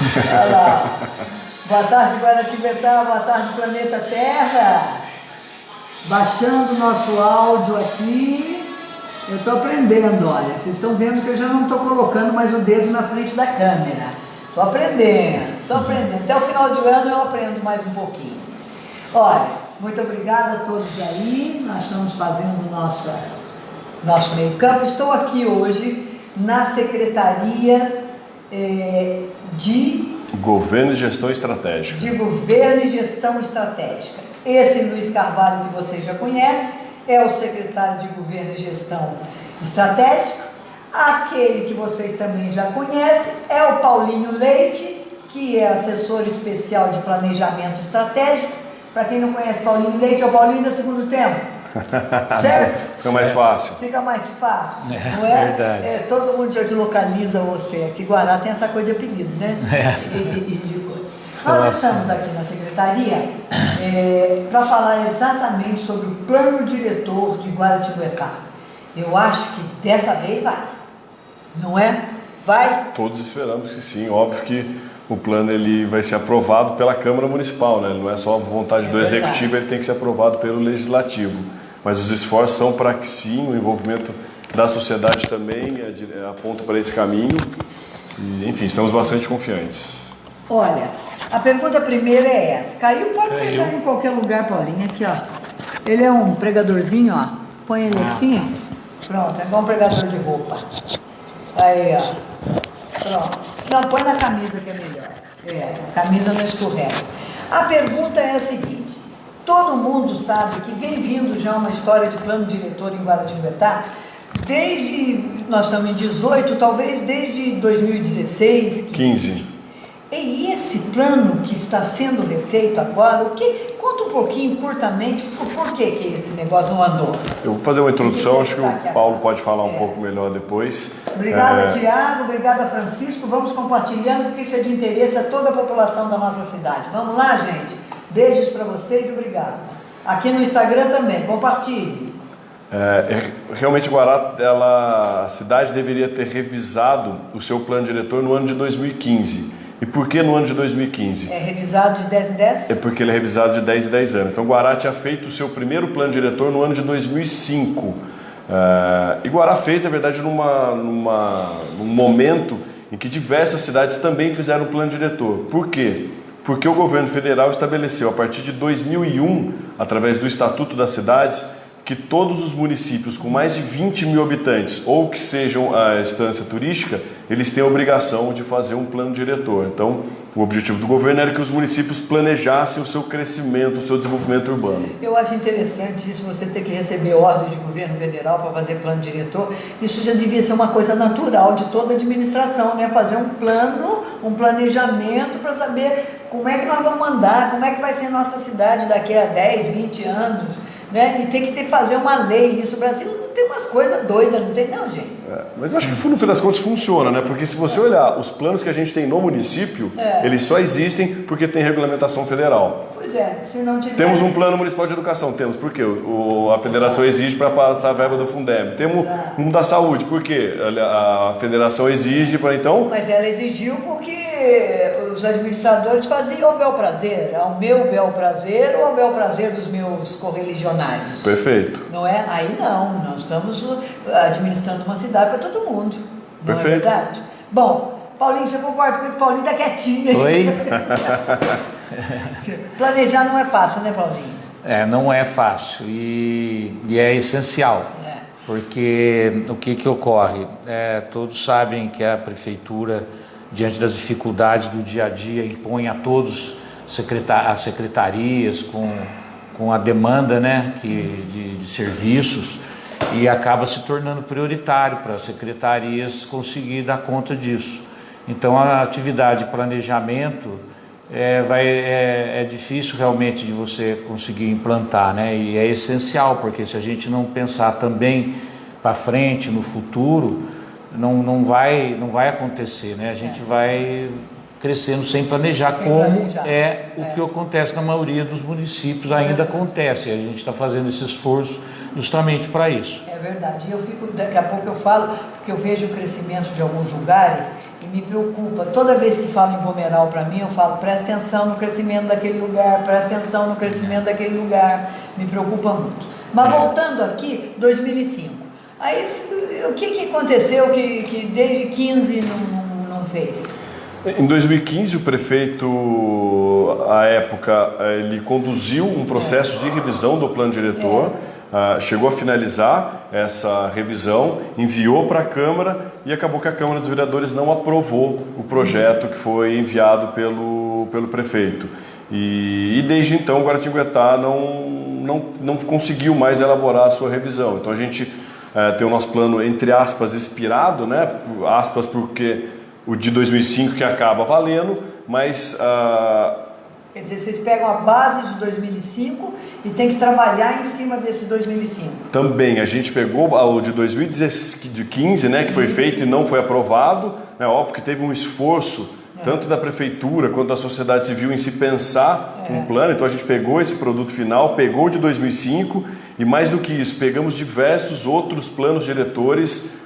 Olha lá. Boa tarde, Guaratinguetá, boa tarde, planeta Terra. Baixando o nosso áudio aqui. Eu estou aprendendo, olha. Vocês estão vendo que eu já não estou colocando mais o dedo na frente da câmera. Estou aprendendo. Até o final do ano eu aprendo mais um pouquinho. Olha, muito obrigada a todos aí. Nós estamos fazendo nosso meio campo. Estou aqui hoje na Secretaria de Governo e Gestão Estratégica. De Governo e Gestão Estratégica. Esse Luiz Carvalho, que vocês já conhecem, é o secretário de Governo e Gestão Estratégica. Aquele que vocês também já conhecem é o Paulinho Leite, que é assessor especial de Planejamento Estratégico. Para quem não conhece Paulinho Leite, é o Paulinho do Segundo Tempo. Certo? Fica mais fácil. Fica mais fácil, não é? Verdade. Todo mundo já localiza você. Aqui Guará tem essa coisa de apelido, né? E de coisas. Nós estamos aqui na Secretaria para falar exatamente sobre o plano diretor de Guaratinguetá. Eu acho que dessa vez vai, não é? Vai? Todos esperamos que sim. Óbvio que o plano ele vai ser aprovado pela Câmara Municipal, né? Ele não é só a vontade do Executivo, ele tem que ser aprovado pelo Legislativo. Mas os esforços são para que sim, o envolvimento da sociedade também aponta para esse caminho. E, enfim, estamos bastante confiantes. Olha, a pergunta primeira é essa. Pode pegar em qualquer lugar, Paulinho. Aqui, ó. Ele é um pregadorzinho, ó. Põe ele assim. Pronto, é igual um pregador de roupa. Aí, ó. Pronto. Não, põe na camisa que é melhor. A camisa não escorrega. A pergunta é a seguinte. Todo mundo sabe que vem vindo já uma história de plano diretor em Guaratinguetá nós estamos em 18, talvez desde 2016, 15. E esse plano que está sendo refeito agora, conta um pouquinho, curtamente, por que esse negócio não andou? Eu vou fazer uma introdução, acho que o Paulo pode falar um pouco melhor depois. Obrigada, Tiago, obrigada, Francisco. Vamos compartilhando, porque isso é de interesse a toda a população da nossa cidade. Vamos lá, gente? Beijos para vocês e obrigado. Aqui no Instagram também, compartilhe. Realmente, Guará, a cidade deveria ter revisado o seu plano diretor no ano de 2015. E por que no ano de 2015? É revisado de 10 em 10? É porque ele é revisado de 10 em 10 anos. Então, Guará tinha feito o seu primeiro plano diretor no ano de 2005. E Guará fez, na verdade, num momento em que diversas cidades também fizeram um plano diretor. Por quê? Porque o governo federal estabeleceu, a partir de 2001, através do Estatuto das Cidades, que todos os municípios com mais de 20 mil habitantes ou que sejam a estância turística, eles têm a obrigação de fazer um plano diretor. Então, o objetivo do governo era que os municípios planejassem o seu crescimento, o seu desenvolvimento urbano. Eu acho interessante isso, você ter que receber ordem de governo federal para fazer plano diretor. Isso já devia ser uma coisa natural de toda a administração, né? Fazer um plano, um planejamento para saber como é que nós vamos andar, como é que vai ser a nossa cidade daqui a 10, 20 anos. Né? E tem que fazer uma lei. Isso, o Brasil não tem umas coisas doidas, não tem não, gente. Mas eu acho que no fim das contas funciona, né? Porque se você olhar os planos que a gente tem no município, eles só existem porque tem regulamentação federal. Pois é, se não tiver... Temos um plano municipal de educação, temos, por quê? A federação exige para passar a verba do Fundeb. Temos um da saúde, por quê? A federação exige para então... Mas ela exigiu porque os administradores faziam ao bel prazer, ao meu bel prazer ou ao bel prazer dos meus correligionários. Perfeito. Não é? Aí não, nós estamos administrando uma cidade para todo mundo. Não Perfeito. É verdade? Bom, Paulinho, você concorda comigo? Paulinho está quietinho. Oi? Planejar não é fácil, né, Paulinho? Não é fácil e é essencial. Porque o que ocorre? Todos sabem que a prefeitura, diante das dificuldades do dia a dia, impõe a todos as secretarias com a demanda, né, de serviços, e acaba se tornando prioritário para as secretarias conseguir dar conta disso. Então a atividade de planejamento é difícil realmente de você conseguir implantar, né? E é essencial, porque se a gente não pensar também para frente, no futuro, não vai acontecer, né? A gente vai crescendo sem planejar, o que acontece na maioria dos municípios, ainda acontece, e a gente está fazendo esse esforço justamente para isso. É verdade, daqui a pouco eu falo, porque eu vejo o crescimento de alguns lugares, E me preocupa, toda vez que falo em Vomeral para mim, eu falo, presta atenção no crescimento daquele lugar, presta atenção no crescimento daquele lugar, me preocupa muito. Mas voltando aqui, 2005, aí o que aconteceu que desde 15 não fez? Em 2015, o prefeito, à época, ele conduziu um processo de revisão do plano diretor, chegou a finalizar essa revisão, enviou para a Câmara e acabou que a Câmara dos Vereadores não aprovou o projeto que foi enviado pelo prefeito. E desde então, Guaratinguetá não conseguiu mais elaborar a sua revisão. Então a gente tem o nosso plano, entre aspas, expirado, né? Aspas porque o de 2005 que acaba valendo, mas... Quer dizer, vocês pegam a base de 2005 e tem que trabalhar em cima desse 2005. Também, a gente pegou o de 2015, né, que foi feito e não foi aprovado. É óbvio que teve um esforço, tanto da Prefeitura quanto da sociedade civil, em se pensar um plano. Então a gente pegou esse produto final, pegou o de 2005 e, mais do que isso, pegamos diversos outros planos diretores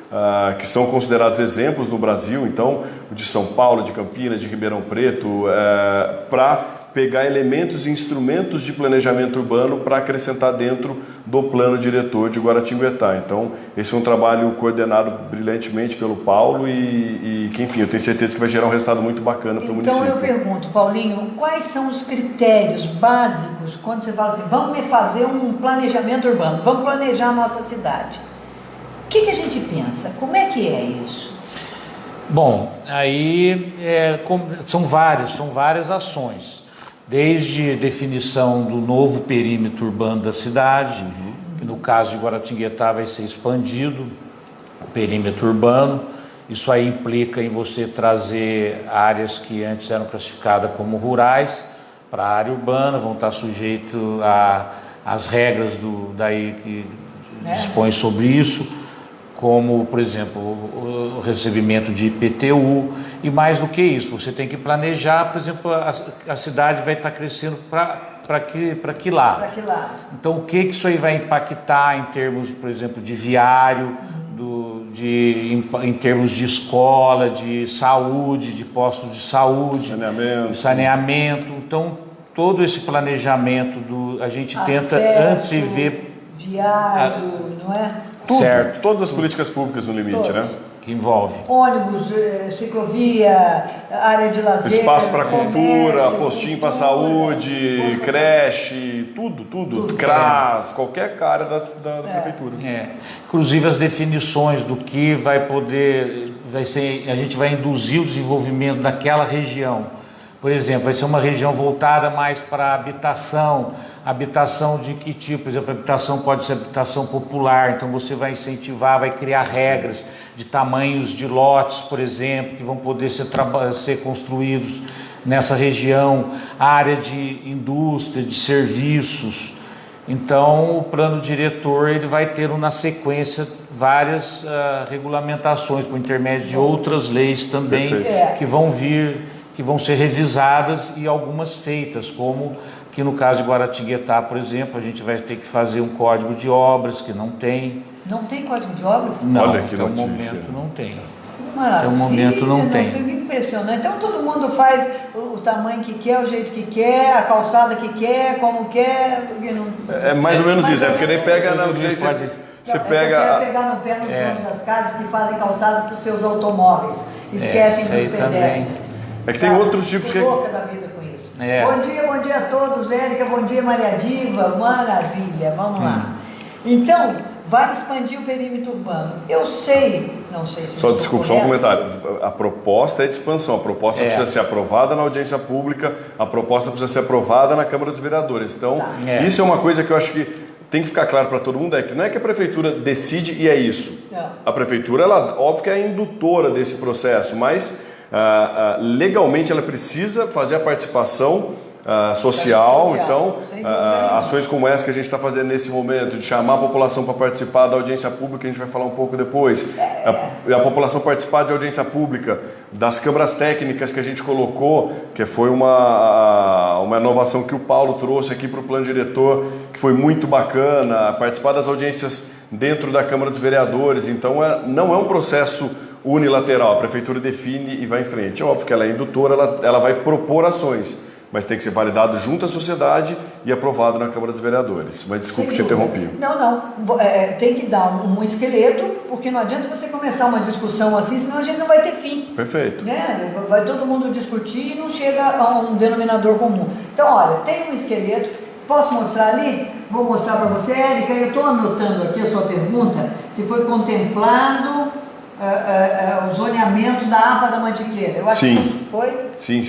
que são considerados exemplos no Brasil, então o de São Paulo, de Campinas, de Ribeirão Preto, para pegar elementos e instrumentos de planejamento urbano para acrescentar dentro do plano diretor de Guaratinguetá. Então esse é um trabalho coordenado brilhantemente pelo Paulo e que, enfim, eu tenho certeza que vai gerar um resultado muito bacana para o município. Então eu pergunto, Paulinho, quais são os critérios básicos quando você fala assim, vamos fazer um planejamento urbano, vamos planejar a nossa cidade? O que a gente pensa? Como é que é isso? Bom, aí são várias ações, desde definição do novo perímetro urbano da cidade, que no caso de Guaratinguetá vai ser expandido, o perímetro urbano. Isso aí implica em você trazer áreas que antes eram classificadas como rurais para a área urbana, vão estar sujeitos às regras daí que dispõe sobre isso, como, por exemplo, o recebimento de IPTU, e mais do que isso, você tem que planejar, por exemplo, a cidade vai estar crescendo para que lado? Para que lado? Então, o que isso aí vai impactar em termos, por exemplo, de viário, em termos de escola, de saúde, de postos de saúde, saneamento. Então, todo esse planejamento a gente tenta antever viário, não é? Tudo, certo. Todas as políticas públicas no limite, né? Que envolve ônibus, ciclovia, área de lazer, espaço para cultura, postinho para saúde, creche, tudo. CRAS, qualquer área da prefeitura. Inclusive as definições do que vai ser, a gente vai induzir o desenvolvimento daquela região. Por exemplo, vai ser uma região voltada mais para habitação de que tipo? Por exemplo, a habitação pode ser habitação popular, então você vai incentivar, vai criar regras de tamanhos de lotes, por exemplo, que vão poder ser construídos nessa região, área de indústria, de serviços. Então, o plano diretor ele vai ter na sequência várias regulamentações por intermédio de outras leis também que vão ser revisadas e algumas feitas, como que no caso de Guaratinguetá, por exemplo, a gente vai ter que fazer um código de obras que não tem. Não tem código de obras? Não, olha que até o notícia. momento não tem. Maravilha, até o momento não tem. Impressionante. Então todo mundo faz o tamanho que quer, o jeito que quer, a calçada que quer, como quer. É mais ou menos isso, porque daí pega você pega. Pegar no pé nos donos das casas que fazem calçadas para os seus automóveis. Esquecem dos pedestres. É que tem outros tipos que. Louca da vida com isso. Bom dia a todos, Érica, bom dia Maria Diva, maravilha, vamos lá. Então, vai expandir o perímetro urbano. Eu sei, não sei se... Desculpa, só um comentário. A proposta é de expansão, a proposta precisa ser aprovada na audiência pública, a proposta precisa ser aprovada na Câmara dos Vereadores. Então, isso é uma coisa que eu acho que tem que ficar claro para todo mundo, que não é que a Prefeitura decide e é isso. Não. A Prefeitura, ela, óbvio que é a indutora desse processo, mas legalmente ela precisa fazer a participação social, então ações como essa que a gente está fazendo nesse momento, de chamar a população para participar da audiência pública, a gente vai falar um pouco depois, a população participar de audiência pública, das câmaras técnicas que a gente colocou, que foi uma inovação que o Paulo trouxe aqui para o plano diretor, que foi muito bacana, participar das audiências dentro da Câmara dos Vereadores. Então, não é um processo unilateral, a Prefeitura define e vai em frente. É óbvio que ela é indutora, ela vai propor ações, mas tem que ser validado junto à sociedade e aprovado na Câmara dos Vereadores. Mas desculpe, te interrompi. Não. Tem que dar um esqueleto, porque não adianta você começar uma discussão assim, senão a gente não vai ter fim. Perfeito. Né? Vai todo mundo discutir e não chega a um denominador comum. Então, olha, tem um esqueleto. Posso mostrar ali? Vou mostrar para você, Érica. Eu estou anotando aqui a sua pergunta, se foi contemplado o zoneamento da APA da Mantiqueira. Eu acho que foi. Sim.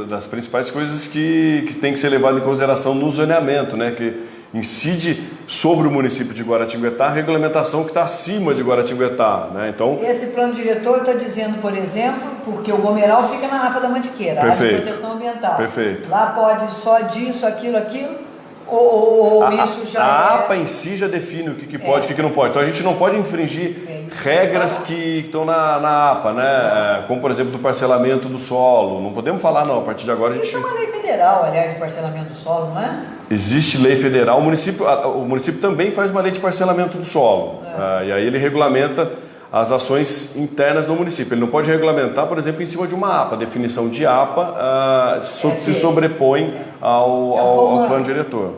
Das principais coisas que tem que ser levado em consideração no zoneamento, né? Que incide sobre o município de Guaratinguetá a regulamentação que está acima de Guaratinguetá, né? Então, esse plano diretor está dizendo, por exemplo, porque o Gomeral fica na APA da Mantiqueira, área de proteção ambiental. Perfeito. Lá pode só disso, aquilo, ou isso já a APA em si já define o que pode e o que não pode. Então a gente não pode infringir regras que estão na APA, né? Como, por exemplo, do parcelamento do solo. Não podemos falar, não. A partir de agora a gente... Isso é uma lei federal, aliás, de parcelamento do solo, não é? Existe lei federal. O município também faz uma lei de parcelamento do solo. E aí ele regulamenta as ações internas do município. Ele não pode regulamentar, por exemplo, em cima de uma APA. A definição de APA se sobrepõe ao plano diretor.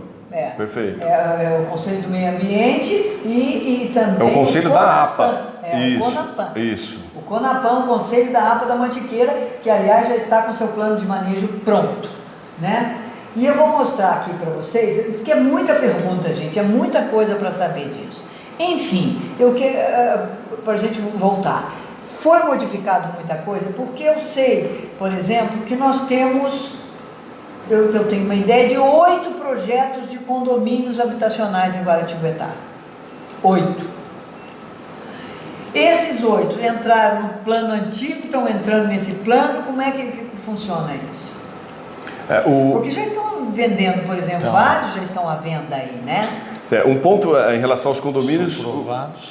Perfeito. É o Conselho do Meio Ambiente e também... É o Conselho da APA. O CONAPAN. Isso. O CONAPAN, o Conselho da APA da Mantiqueira, que aliás já está com seu plano de manejo pronto, né? E eu vou mostrar aqui para vocês, porque é muita pergunta, gente, é muita coisa para saber disso. Enfim, para a gente voltar, foi modificado muita coisa, porque eu sei, por exemplo, que nós temos, eu tenho uma ideia de 8 projetos de condomínios habitacionais em Guaratinguetá. 8. Esses 8 entraram no plano antigo, estão entrando nesse plano, como é que funciona isso? Porque já estão vendendo, por exemplo, vários já estão à venda aí, né? Um ponto em relação aos condomínios,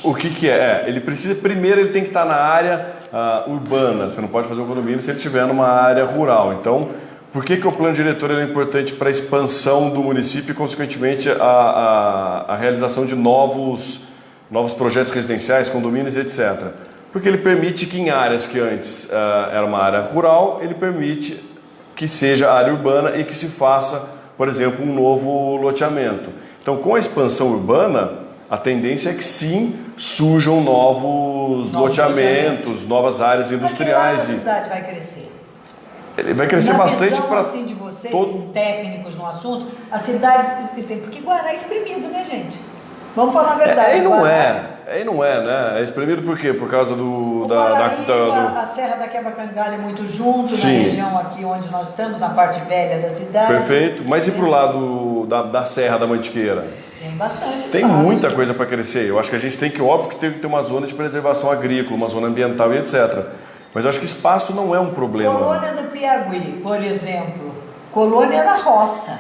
o que é? Ele precisa, primeiro ele tem que estar na área urbana, você não pode fazer um condomínio se ele estiver numa área rural. Então, por que o plano diretor é importante para a expansão do município e, consequentemente, a realização de novos projetos residenciais, condomínios, etc. Porque ele permite que em áreas que antes era uma área rural, ele permite que seja área urbana e que se faça, por exemplo, um novo loteamento. Então, com a expansão urbana, a tendência é que sim, surjam novos loteamentos, novas áreas industriais. A cidade vai crescer. Ele vai crescer bastante para assim, de vocês, técnicos no assunto, a cidade tem... Porque Guará é espremido, né, gente? Vamos falar a verdade. Não é, né? É espremido por quê? Por causa a Serra da Quebra-Cangalha é muito junto, sim, na região aqui onde nós estamos, na parte velha da cidade. Perfeito. Mas e pro lado da Serra da Mantiqueira? Tem bastante. Tem muita coisa para crescer. Eu acho que a gente tem que, óbvio, que tem que ter uma zona de preservação agrícola, uma zona ambiental e etc. Mas eu acho que espaço não é um problema. Colônia do Piauí, por exemplo. Colônia era roça.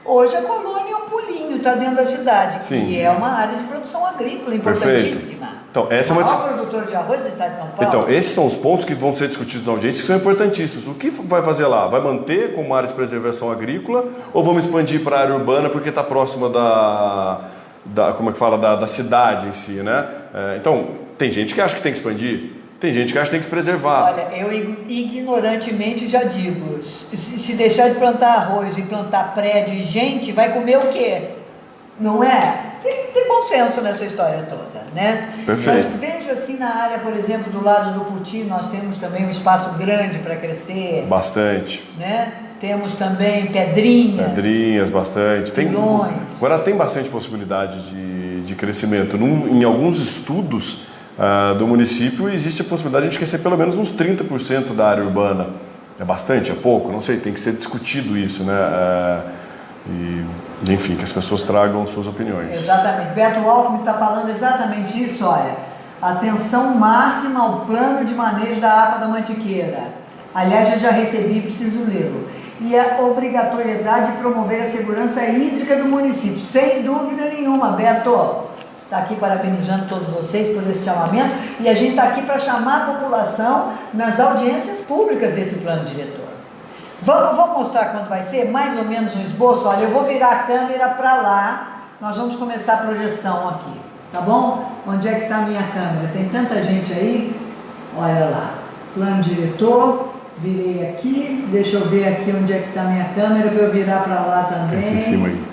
Hoje a colônia é um pulinho, está dentro da cidade, sim, que é uma área de produção agrícola importantíssima. Perfeito. Então, essa é uma produtor de arroz do estado de São Paulo. Então, esses são os pontos que vão ser discutidos na audiência, que são importantíssimos. O que vai fazer lá? Vai manter como área de preservação agrícola ou vamos expandir para a área urbana porque está próxima da cidade em si, né? Então, tem gente que acha que tem que expandir, tem gente que acha que tem que se preservar. Olha, eu ignorantemente já digo, se deixar de plantar arroz e plantar prédio e gente, vai comer o quê? Não é? Tem que ter bom senso nessa história toda, né? Perfeito. Mas vejo assim na área, por exemplo, do lado do Puti, nós temos também um espaço grande para crescer. Bastante. Né? Temos também pedrinhas. Pedrinhas, bastante. Agora tem bastante possibilidade de crescimento. Em alguns estudos do município existe a possibilidade de a gente crescer pelo menos uns 30% da área urbana. É bastante? É pouco? Não sei, tem que ser discutido isso, né? Enfim, que as pessoas tragam suas opiniões. Exatamente. Beto Alckmin está falando exatamente isso, olha. Atenção máxima ao plano de manejo da APA da Mantiqueira. Aliás, eu já recebi, preciso lê-lo. E a obrigatoriedade de promover a segurança hídrica do município. Sem dúvida nenhuma, Beto. Está aqui parabenizando todos vocês por esse chamamento. E a gente está aqui para chamar a população nas audiências públicas desse plano diretor. Vamos mostrar quanto vai ser? Mais ou menos um esboço. Olha, eu vou virar a câmera para lá. Nós vamos começar a projeção aqui. Tá bom? Onde é que está a minha câmera? Tem tanta gente aí. Olha lá. Plano diretor. Virei aqui. Deixa eu ver aqui onde é que está a minha câmera para eu virar para lá também. Essa em cima aí.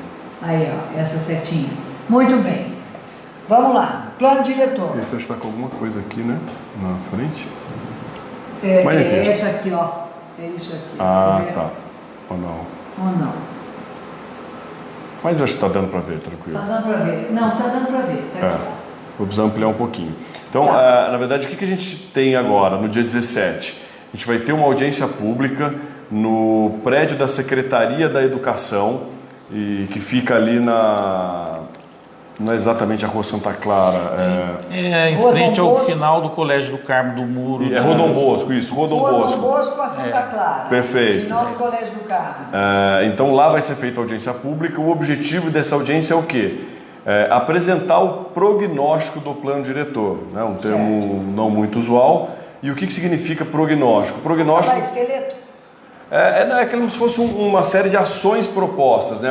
Aí, ó. Essa setinha. Muito bem. Vamos lá. Plano diretor. Esse acho que está com alguma coisa aqui, né? Na frente. É essa aqui, ó. É isso aqui. Ah, tá. Ou não? Ou não? Mas eu acho que está dando para ver, tranquilo. Tá dando para ver. Não, tá dando para ver. Tá aqui, ó. Vou precisar ampliar um pouquinho. Então, na verdade, o que a gente tem agora, no dia 17? A gente vai ter uma audiência pública no prédio da Secretaria da Educação, e que fica ali não é exatamente a Rua Santa Clara. Em frente ao final do Colégio do Carmo do Muro. É Rodom Bosco, isso, Rodom Bosco. Rodom Bosco com a Santa Clara. Perfeito. Final do Colégio do Carmo. Então lá vai ser feita a audiência pública. O objetivo dessa audiência é o quê? Apresentar o prognóstico do plano diretor, né? Um termo não muito usual. E o que significa prognóstico? Prognóstico esqueleto. É como se fosse uma série de ações propostas, né?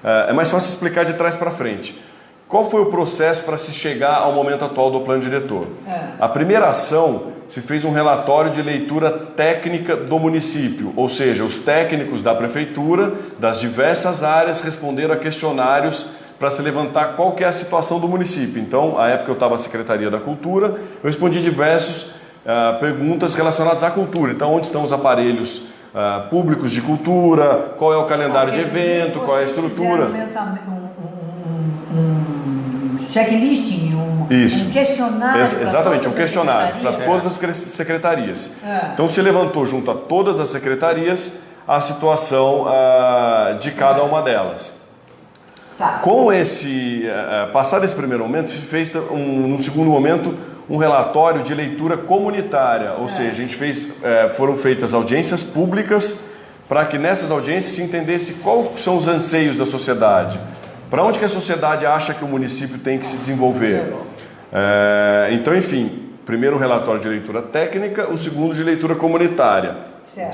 É mais fácil explicar de trás para frente. Qual foi o processo para se chegar ao momento atual do plano diretor? A primeira ação, se fez um relatório de leitura técnica do município, ou seja, os técnicos da prefeitura, das diversas áreas, responderam a questionários para se levantar qual que é a situação do município. Então, à época eu estava na Secretaria da Cultura, eu respondi diversas perguntas relacionadas à cultura. Então, onde estão os aparelhos públicos de cultura, qual é o calendário de evento, qual é a estrutura. Um checklisting, um questionário. Exatamente, um questionário para todas as secretarias. Então se levantou junto a todas as secretarias a situação de cada uma delas. Com passado esse primeiro momento, se fez no segundo momento um relatório de leitura comunitária, ou seja, a gente foram feitas audiências públicas para que nessas audiências se entendesse quais são os anseios da sociedade, para onde que a sociedade acha que o município tem que se desenvolver. Então, enfim, primeiro o relatório de leitura técnica, o segundo de leitura comunitária.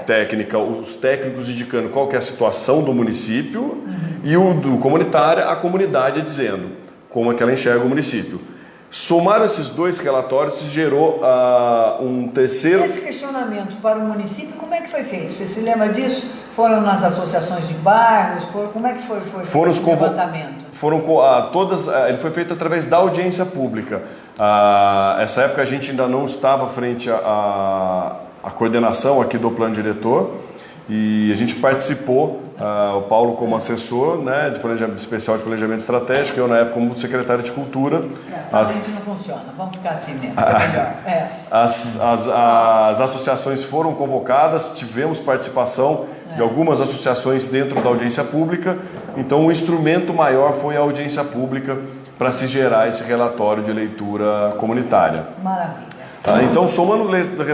Técnica, os técnicos indicando qual que é a situação do município, e o do comunitária, a comunidade dizendo como é que ela enxerga o município. Somaram esses dois relatórios, se gerou um terceiro... Esse questionamento para o município, como é que foi feito? Você se lembra disso? Foram nas associações de bairros? Como é que foi o levantamento? Ele foi feito através da audiência pública. Essa época a gente ainda não estava frente à coordenação aqui do plano diretor, e a gente participou, o Paulo como assessor, né, especial de planejamento estratégico, eu na época como secretário de cultura. A gente não funciona, vamos ficar assim mesmo, é melhor. As associações foram convocadas, tivemos participação de algumas associações dentro da audiência pública, então o instrumento maior foi a audiência pública para se gerar esse relatório de leitura comunitária. Maravilha. Então, somando o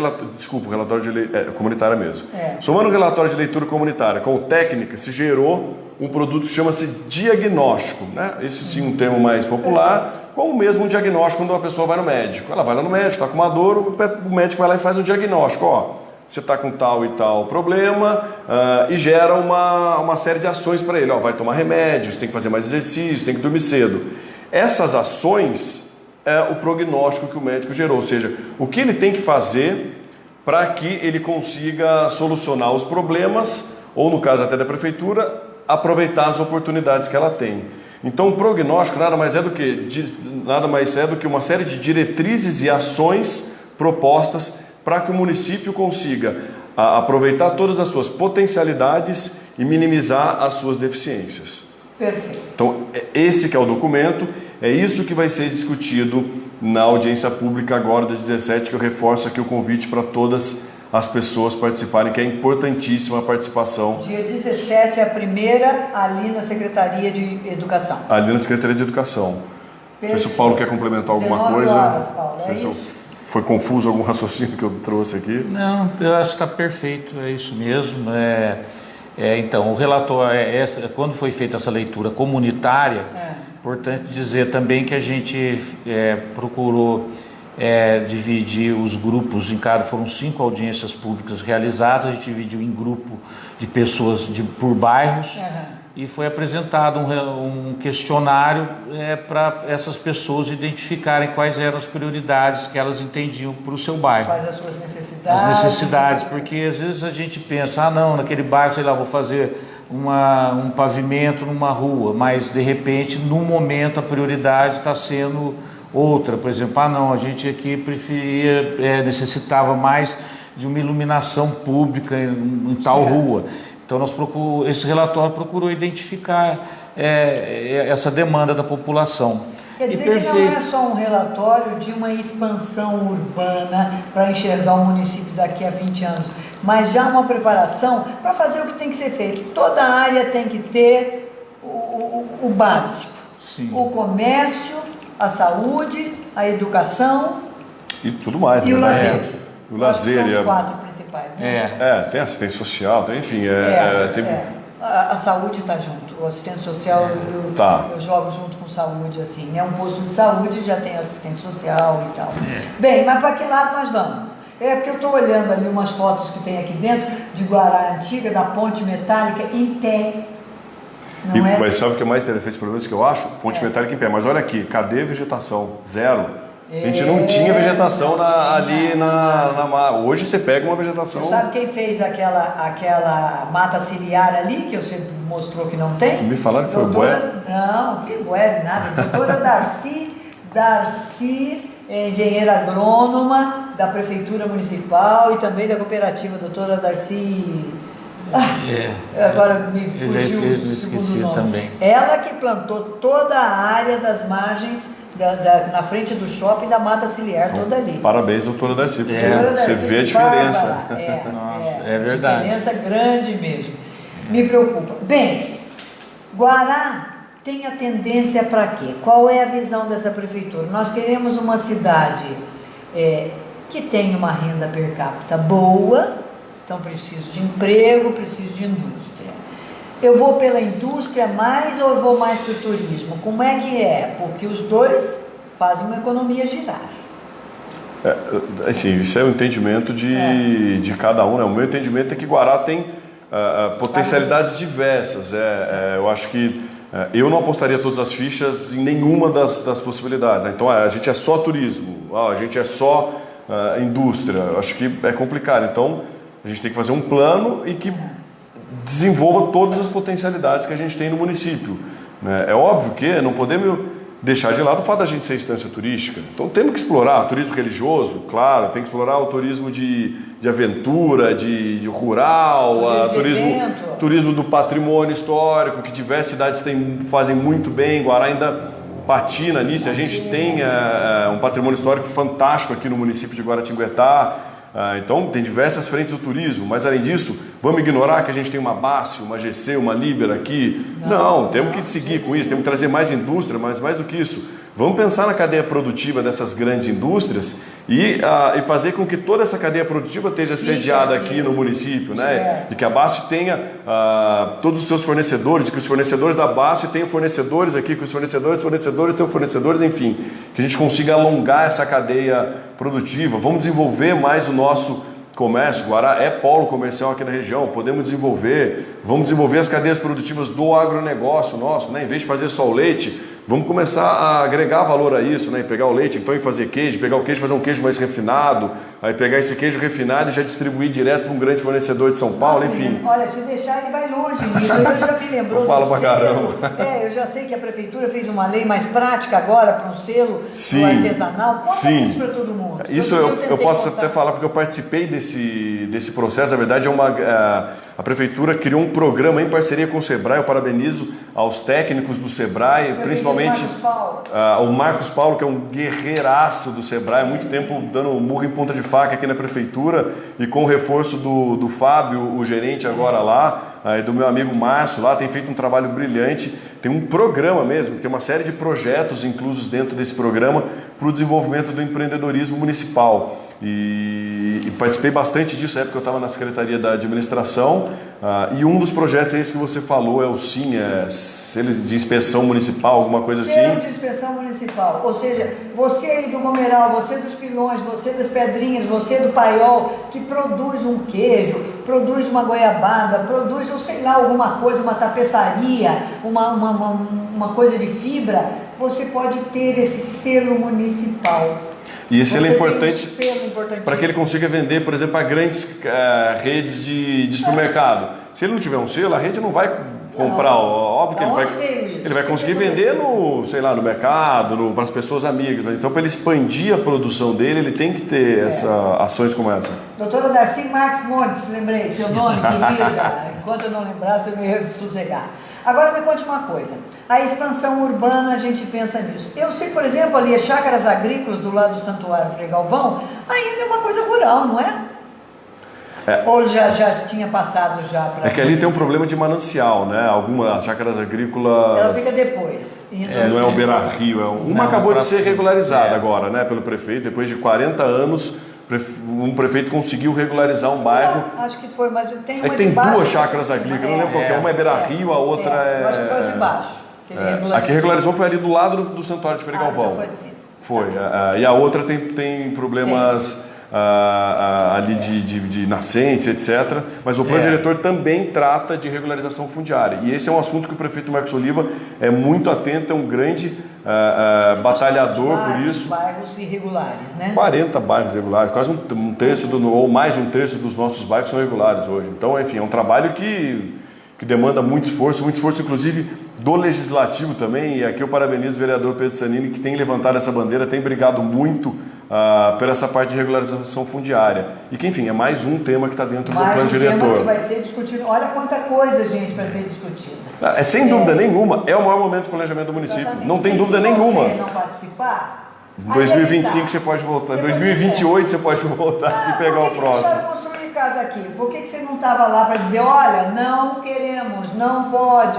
relatório de comunitária mesmo. Somando o relatório de leitura comunitária com o técnica, se gerou um produto que chama-se diagnóstico, né? Esse sim um termo mais popular, como mesmo um diagnóstico quando uma pessoa vai no médico. Ela vai lá no médico, está com uma dor, o médico vai lá e faz um diagnóstico. Você está com tal e tal problema, e gera uma série de ações para ele. Vai tomar remédios, tem que fazer mais exercício, tem que dormir cedo. Essas ações é o prognóstico que o médico gerou, ou seja, o que ele tem que fazer para que ele consiga solucionar os problemas, ou no caso até da prefeitura, aproveitar as oportunidades que ela tem. Então o prognóstico nada mais é do que uma série de diretrizes e ações propostas para que o município consiga aproveitar todas as suas potencialidades e minimizar as suas deficiências. Perfeito. Então, esse que é o documento, é isso que vai ser discutido na audiência pública agora, dia 17, que eu reforço aqui o convite para todas as pessoas participarem, que é importantíssima a participação. Dia 17 é a primeira ali na Secretaria de Educação. Ali na Secretaria de Educação. Não sei se o Paulo quer complementar alguma coisa. Horas, Paulo, foi confuso algum raciocínio que eu trouxe aqui? Não, eu acho que está perfeito, é isso mesmo. Então, o relatório, quando foi feita essa leitura comunitária, importante dizer também que a gente procurou dividir os grupos foram 5 audiências públicas realizadas, a gente dividiu em grupo de pessoas por bairros, e foi apresentado um questionário para essas pessoas identificarem quais eram as prioridades que elas entendiam para o seu bairro. Quais as suas necessidades? As necessidades, porque às vezes a gente pensa, não, naquele bairro, sei lá, vou fazer um pavimento numa rua, mas de repente, no momento, a prioridade está sendo outra. Por exemplo, não, a gente aqui necessitava mais de uma iluminação pública em tal rua. Então, esse relatório procurou identificar essa demanda da população. Quer dizer que não é só um relatório de uma expansão urbana para enxergar o município daqui a 20 anos, mas já uma preparação para fazer o que tem que ser feito. Toda área tem que ter o básico. Sim. O comércio, a saúde, a educação e tudo mais. E o lazer. O lazer são os 4 principais, né? Tem assistência social, tem, enfim. A saúde está junto. O assistente social eu jogo junto com saúde, assim. É um posto de saúde, já tem assistente social e tal. Bem, mas para que lado nós vamos? É porque eu estou olhando ali umas fotos que tem aqui dentro de Guará Antiga, da ponte metálica em pé. Mas sabe o que é mais interessante, pelo menos que eu acho? Ponte metálica em pé. Mas olha aqui, cadê vegetação? Zero. A gente não tinha vegetação ali na... Hoje você pega uma vegetação... Você sabe quem fez aquela mata ciliar ali, que você mostrou que não tem? Me falaram que foi o Bué? Não, que Bué, nada. Doutora Darcy, engenheira agrônoma da Prefeitura Municipal e também da cooperativa, doutora Darcy... Agora me fugiu eu esqueci também. Ela que plantou toda a área das margens na frente do shopping da mata ciliar, toda ali. Parabéns, doutora Darcy, porque você vê a diferença. É verdade. Diferença grande mesmo. Me preocupa. Bem, Guará tem a tendência para quê? Qual é a visão dessa prefeitura? Nós queremos uma cidade que tenha uma renda per capita boa, então preciso de emprego, preciso de indústria. Eu vou pela indústria mais ou eu vou mais para o turismo? Como é que é? Porque os dois fazem uma economia girar. Assim, isso é o entendimento de cada um, né? O meu entendimento é que Guará tem potencialidades diversas. Eu acho que eu não apostaria todas as fichas em nenhuma das possibilidades, né? Então a gente é só turismo, a gente é só indústria. Eu acho que é complicado. Então a gente tem que fazer um plano e que desenvolva todas as potencialidades que a gente tem no município, né? É óbvio que não podemos deixar de lado o fato da gente ser instância turística. Então temos que explorar o turismo religioso, claro, tem que explorar o turismo de aventura, de rural, turismo do patrimônio histórico, que diversas cidades fazem muito bem. Guará ainda patina nisso. A gente tem um patrimônio histórico fantástico aqui no município de Guaratinguetá. Então tem diversas frentes do turismo, mas além disso, vamos ignorar que a gente tem uma BASF, uma GC, uma Libera aqui? Não, temos que seguir com isso, temos que trazer mais indústria, mas mais do que isso, vamos pensar na cadeia produtiva dessas grandes indústrias e fazer com que toda essa cadeia produtiva esteja sediada aqui no município, né? E que a BASF tenha todos os seus fornecedores, que os fornecedores da BASF tenham fornecedores aqui, que os fornecedores tenham fornecedores, enfim, que a gente consiga alongar essa cadeia produtiva. Vamos desenvolver mais o nosso comércio. Guará é polo comercial aqui na região, vamos desenvolver as cadeias produtivas do agronegócio nosso, né? Em vez de fazer só o leite, vamos começar a agregar valor a isso, né? Pegar o leite então e fazer queijo, pegar o queijo e fazer um queijo mais refinado, aí pegar esse queijo refinado e já distribuir direto para um grande fornecedor de São Paulo, enfim. Olha, se deixar ele vai longe nisso. Eu já me lembrou. Fala pra caramba. Eu já sei que a prefeitura fez uma lei mais prática agora para um selo do artesanal. Conta isso para todo mundo. Isso eu posso até falar porque eu participei desse processo. Na verdade, a prefeitura criou um programa em parceria com o Sebrae. Eu parabenizo aos técnicos do Sebrae, principalmente o Marcos Paulo, que é um guerreiraço do Sebrae, há muito tempo dando murro em ponta de faca aqui na prefeitura, e com o reforço do Fábio, o gerente agora lá, e do meu amigo Márcio lá, tem feito um trabalho brilhante. Tem um programa mesmo, tem uma série de projetos inclusos dentro desse programa para o desenvolvimento do empreendedorismo municipal. E participei bastante disso na época que eu estava na Secretaria da Administração, e um dos projetos é esse que você falou, é o SIM, selo de inspeção municipal, alguma coisa assim. Selo de inspeção municipal, ou seja, você aí do Gomeral, você dos Pilões, você das Pedrinhas, você do Paiol, que produz um queijo, produz uma goiabada, produz, ou sei lá, alguma coisa, uma tapeçaria, uma coisa de fibra, você pode ter esse selo municipal. E esse selo é Você importante tem um selo importantíssimo. para que ele consiga vender, por exemplo, a grandes redes de supermercado. Se ele não tiver um selo, a rede não vai comprar, óbvio que ele vai conseguir vender no, sei lá, no mercado, para as pessoas amigas. Mas então, para ele expandir a produção dele, ele tem que ter ações como essa. Doutora Darcy Marques Montes, lembrei, seu nome, querida. Enquanto eu não lembrasse, eu me ia sossegar. Agora me conte uma coisa, a expansão urbana, a gente pensa nisso. Eu sei, por exemplo, ali as chácaras agrícolas do lado do Santuário Frei Galvão, ainda é uma coisa rural, não é? Ou já tinha passado já para... É que ali tem um problema de manancial, né? Algumas chácaras agrícolas... Ela fica depois. Não é o Beira-Rio, uma acabou de ser regularizada agora, né, pelo prefeito, depois de 40 anos... Um prefeito conseguiu regularizar um bairro. Acho que foi, mas tem uma tem de baixo, duas chácaras agrícolas, eu não lembro qual que é. Uma é Beira-Rio, a outra eu acho que foi a de baixo. A que regularizou foi ali do lado do Santuário de Frei Galvão. Então foi. E a outra tem problemas ali de nascentes, etc. Mas o plano diretor também trata de regularização fundiária. E esse é um assunto que o prefeito Marcos Oliva é muito atento, é um grande batalhador por isso. Bairros irregulares, né? 40 bairros regulares, quase um terço, ou mais de um terço dos nossos bairros são regulares hoje. Então, enfim, é um trabalho que demanda muito esforço inclusive do Legislativo também, e aqui eu parabenizo o vereador Pedro Sanini, que tem levantado essa bandeira, tem brigado muito por essa parte de regularização fundiária. E que, enfim, é mais um tema que está dentro do plano diretor. Tema que vai ser discutido. Olha quanta coisa, gente, para ser discutida. Sem dúvida nenhuma, é o maior momento de planejamento do município. Exatamente. Não tem dúvida se nenhuma. Se você não participar... Em 2025 você pode voltar, em 2028 você pode voltar e pegar o próximo. Construir casa aqui. Por que você não estava lá para dizer, olha, não queremos, não pode?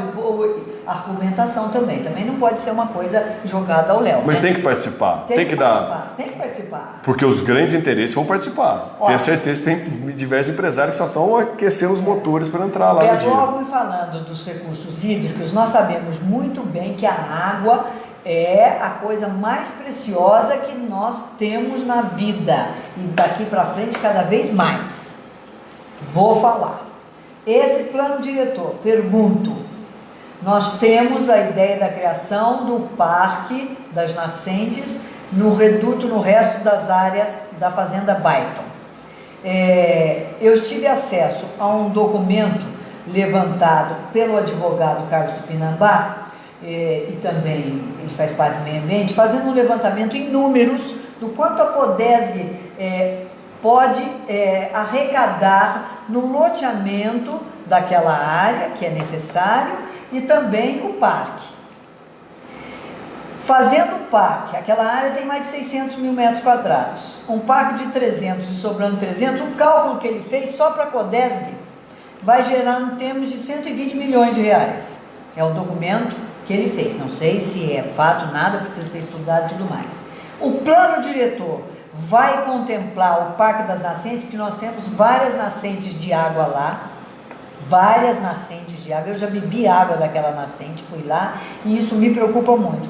Argumentação também não pode ser uma coisa jogada ao léu. Mas tem que participar, tem que dar. Tem que participar. Porque os grandes interesses vão participar. Tenho certeza que tem diversos empresários que só estão aquecendo os motores para entrar lá no dia. Logo me falando dos recursos hídricos, nós sabemos muito bem que a água é a coisa mais preciosa que nós temos na vida. E daqui para frente cada vez mais. Vou falar. Esse plano diretor, pergunto, nós temos a ideia da criação do Parque das Nascentes no reduto, no resto das áreas da Fazenda Baiton. Eu tive acesso a um documento levantado pelo advogado Carlos Tupinambá, e também ele faz parte do meio ambiente, fazendo um levantamento em números do quanto a Codesg pode arrecadar no loteamento daquela área que é necessário e também o parque. Fazendo o parque, aquela área tem mais de 600 mil metros quadrados, um parque de 300 e sobrando 300, o cálculo que ele fez só para a Codesg vai gerar em termos de 120 milhões de reais. É o documento que ele fez, não sei se é fato, nada precisa ser estudado e tudo mais. O plano diretor vai contemplar o Parque das Nascentes, porque nós temos várias nascentes de água lá, eu já bebi água daquela nascente, fui lá, e isso me preocupa muito,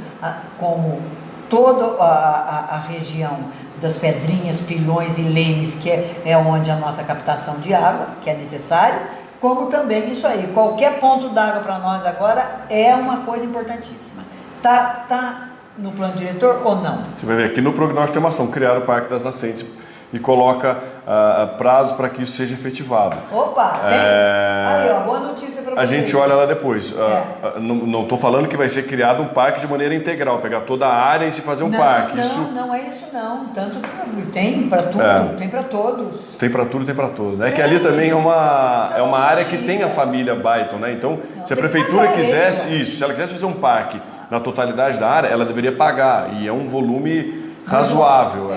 como toda a região das Pedrinhas, Pilões e Lemes, que é onde a nossa captação de água, que é necessário, como também isso aí, qualquer ponto d'água para nós agora é uma coisa importantíssima. Tá no plano diretor ou não? Você vai ver aqui no programa de ação, criar o Parque das Nascentes e coloca prazo para que isso seja efetivado. Opa, tem? Aí, ó, boa notícia para vocês. A gente olha lá depois. Não estou falando que vai ser criado um parque de maneira integral, pegar toda a área e se fazer um parque. Não é isso não. Tanto que tem para tudo, tem para todos. Tem para tudo, tem para todos. É que ali também é uma área que tem a família Baiton, né? Então, se a prefeitura quisesse se ela quisesse fazer um parque na totalidade da área, ela deveria pagar. E é um volume razoável.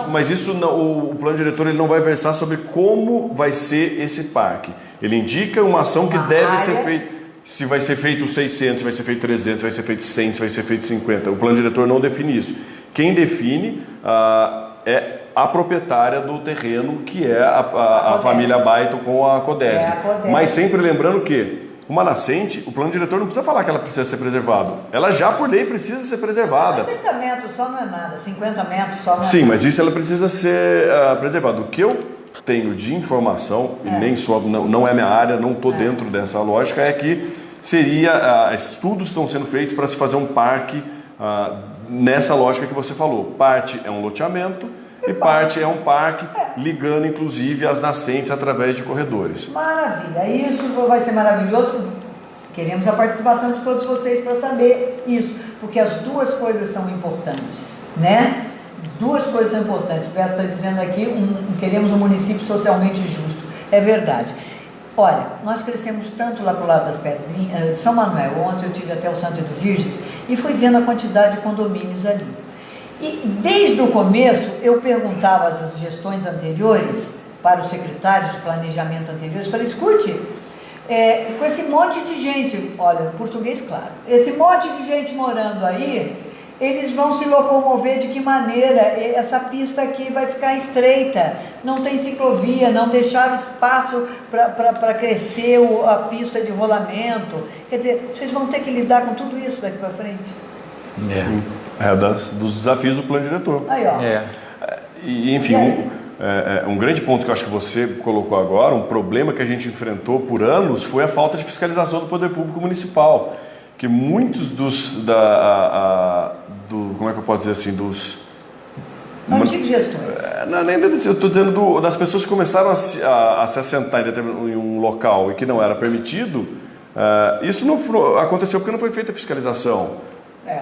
Mas isso o plano diretor ele não vai versar sobre como vai ser esse parque. Ele indica uma ação que deve ser feita. Se vai ser feito 600, se vai ser feito 300, se vai ser feito 100, se vai ser feito 50. O plano diretor não define isso. Quem define é a proprietária do terreno, que é a família Baiton com a Codesg. Mas sempre lembrando que uma nascente, o plano diretor não precisa falar que ela precisa ser preservada. Ela já, por lei, precisa ser preservada. 30 metros só não é nada, 50 metros só não é nada. Sim, mas isso ela precisa ser preservada. O que eu tenho de informação, e nem só, não é minha área, não estou dentro dessa lógica, é que estudos estão sendo feitos para se fazer um parque nessa lógica que você falou. Parte é um loteamento e parte é um parque, ligando inclusive as nascentes através de corredores. Maravilha, isso vai ser maravilhoso. Queremos a participação de todos vocês para saber isso, porque as duas coisas são importantes, né? Duas coisas são importantes. O Beto está dizendo aqui, queremos um município socialmente justo. É verdade. Olha, nós crescemos tanto lá para o lado das Pedrinhas, de São Manuel. Ontem eu tive até o Santo Edu Virges e fui vendo a quantidade de condomínios ali. E desde o começo eu perguntava às gestões anteriores, para os secretários de planejamento anteriores, falei, escute, com esse monte de gente, olha, português claro, esse monte de gente morando aí, eles vão se locomover de que maneira? Essa pista aqui vai ficar estreita, não tem ciclovia, não deixaram espaço para crescer a pista de rolamento. Quer dizer, vocês vão ter que lidar com tudo isso daqui para frente. Sim. Dos desafios do plano diretor. Aí, ó. E, enfim, um grande ponto que eu acho que você colocou agora, um problema que a gente enfrentou por anos, foi a falta de fiscalização do poder público municipal. Que muitos como é que eu posso dizer assim, Antigos gestores. Eu estou dizendo das pessoas que começaram a se assentar em um local e que não era permitido, isso não aconteceu porque não foi feita a fiscalização.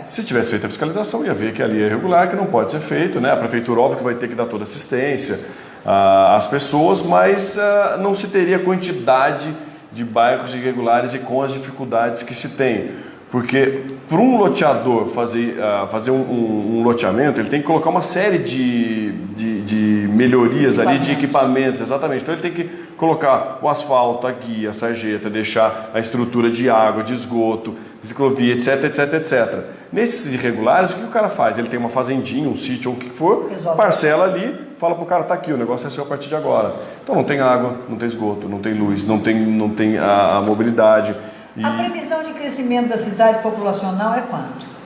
Se tivesse feita a fiscalização, ia ver que ali é irregular, que não pode ser feito, né? A prefeitura, óbvio, que vai ter que dar toda assistência às pessoas, mas não se teria quantidade de bairros irregulares e com as dificuldades que se tem. Porque para um loteador fazer um loteamento, ele tem que colocar uma série de melhorias ali, de equipamentos, exatamente. Então ele tem que colocar o asfalto, a guia, a sarjeta, deixar a estrutura de água, de esgoto, ciclovia, etc, etc, etc. Nesses irregulares, o que o cara faz? Ele tem uma fazendinha, um sítio ou o que for, parcela ali, fala pro cara, tá aqui, o negócio é seu a partir de agora. Então não tem água, não tem esgoto, não tem luz, não tem a mobilidade. A previsão de crescimento da cidade populacional é quanto?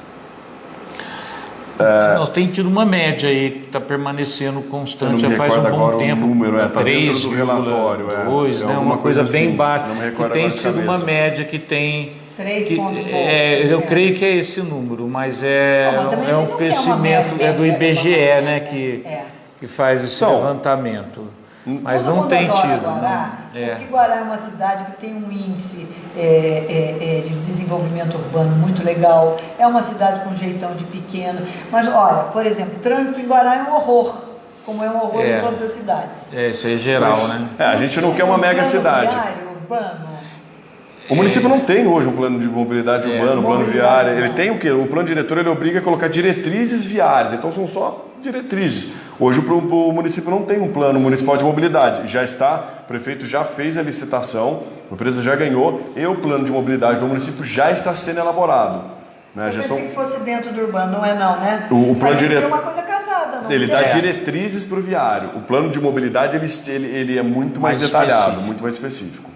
Nós temos tido uma média aí que está permanecendo constante já faz um bom tempo. O número está dentro do 3,2, relatório. Né? Uma coisa bem assim, baixa. Que tem sido uma média que tem. 3 eu creio que é esse número, mas é um crescimento, do IBGE, né? Que faz esse levantamento. Mas não tem tido. Porque Guará é uma cidade que tem um índice de desenvolvimento urbano muito legal, é uma cidade com jeitão de pequeno, mas olha, por exemplo, trânsito em Guará é um horror, como é um horror em todas as cidades. Isso é geral, né? A gente não quer uma mega cidade. Urbano. O município não tem hoje um plano de mobilidade urbana, um plano viário. Ele tem o quê? O plano diretor ele obriga a colocar diretrizes viárias, então são só diretrizes. Hoje o município não tem um plano municipal de mobilidade. O prefeito já fez a licitação, a empresa já ganhou e o plano de mobilidade do município já está sendo elaborado. Né? Eu pensei que fosse dentro do urbano, não é não, né? O plano diretor é uma coisa casada, não ele dá diretrizes para o viário. O plano de mobilidade ele é muito mais detalhado, específico. Muito mais específico.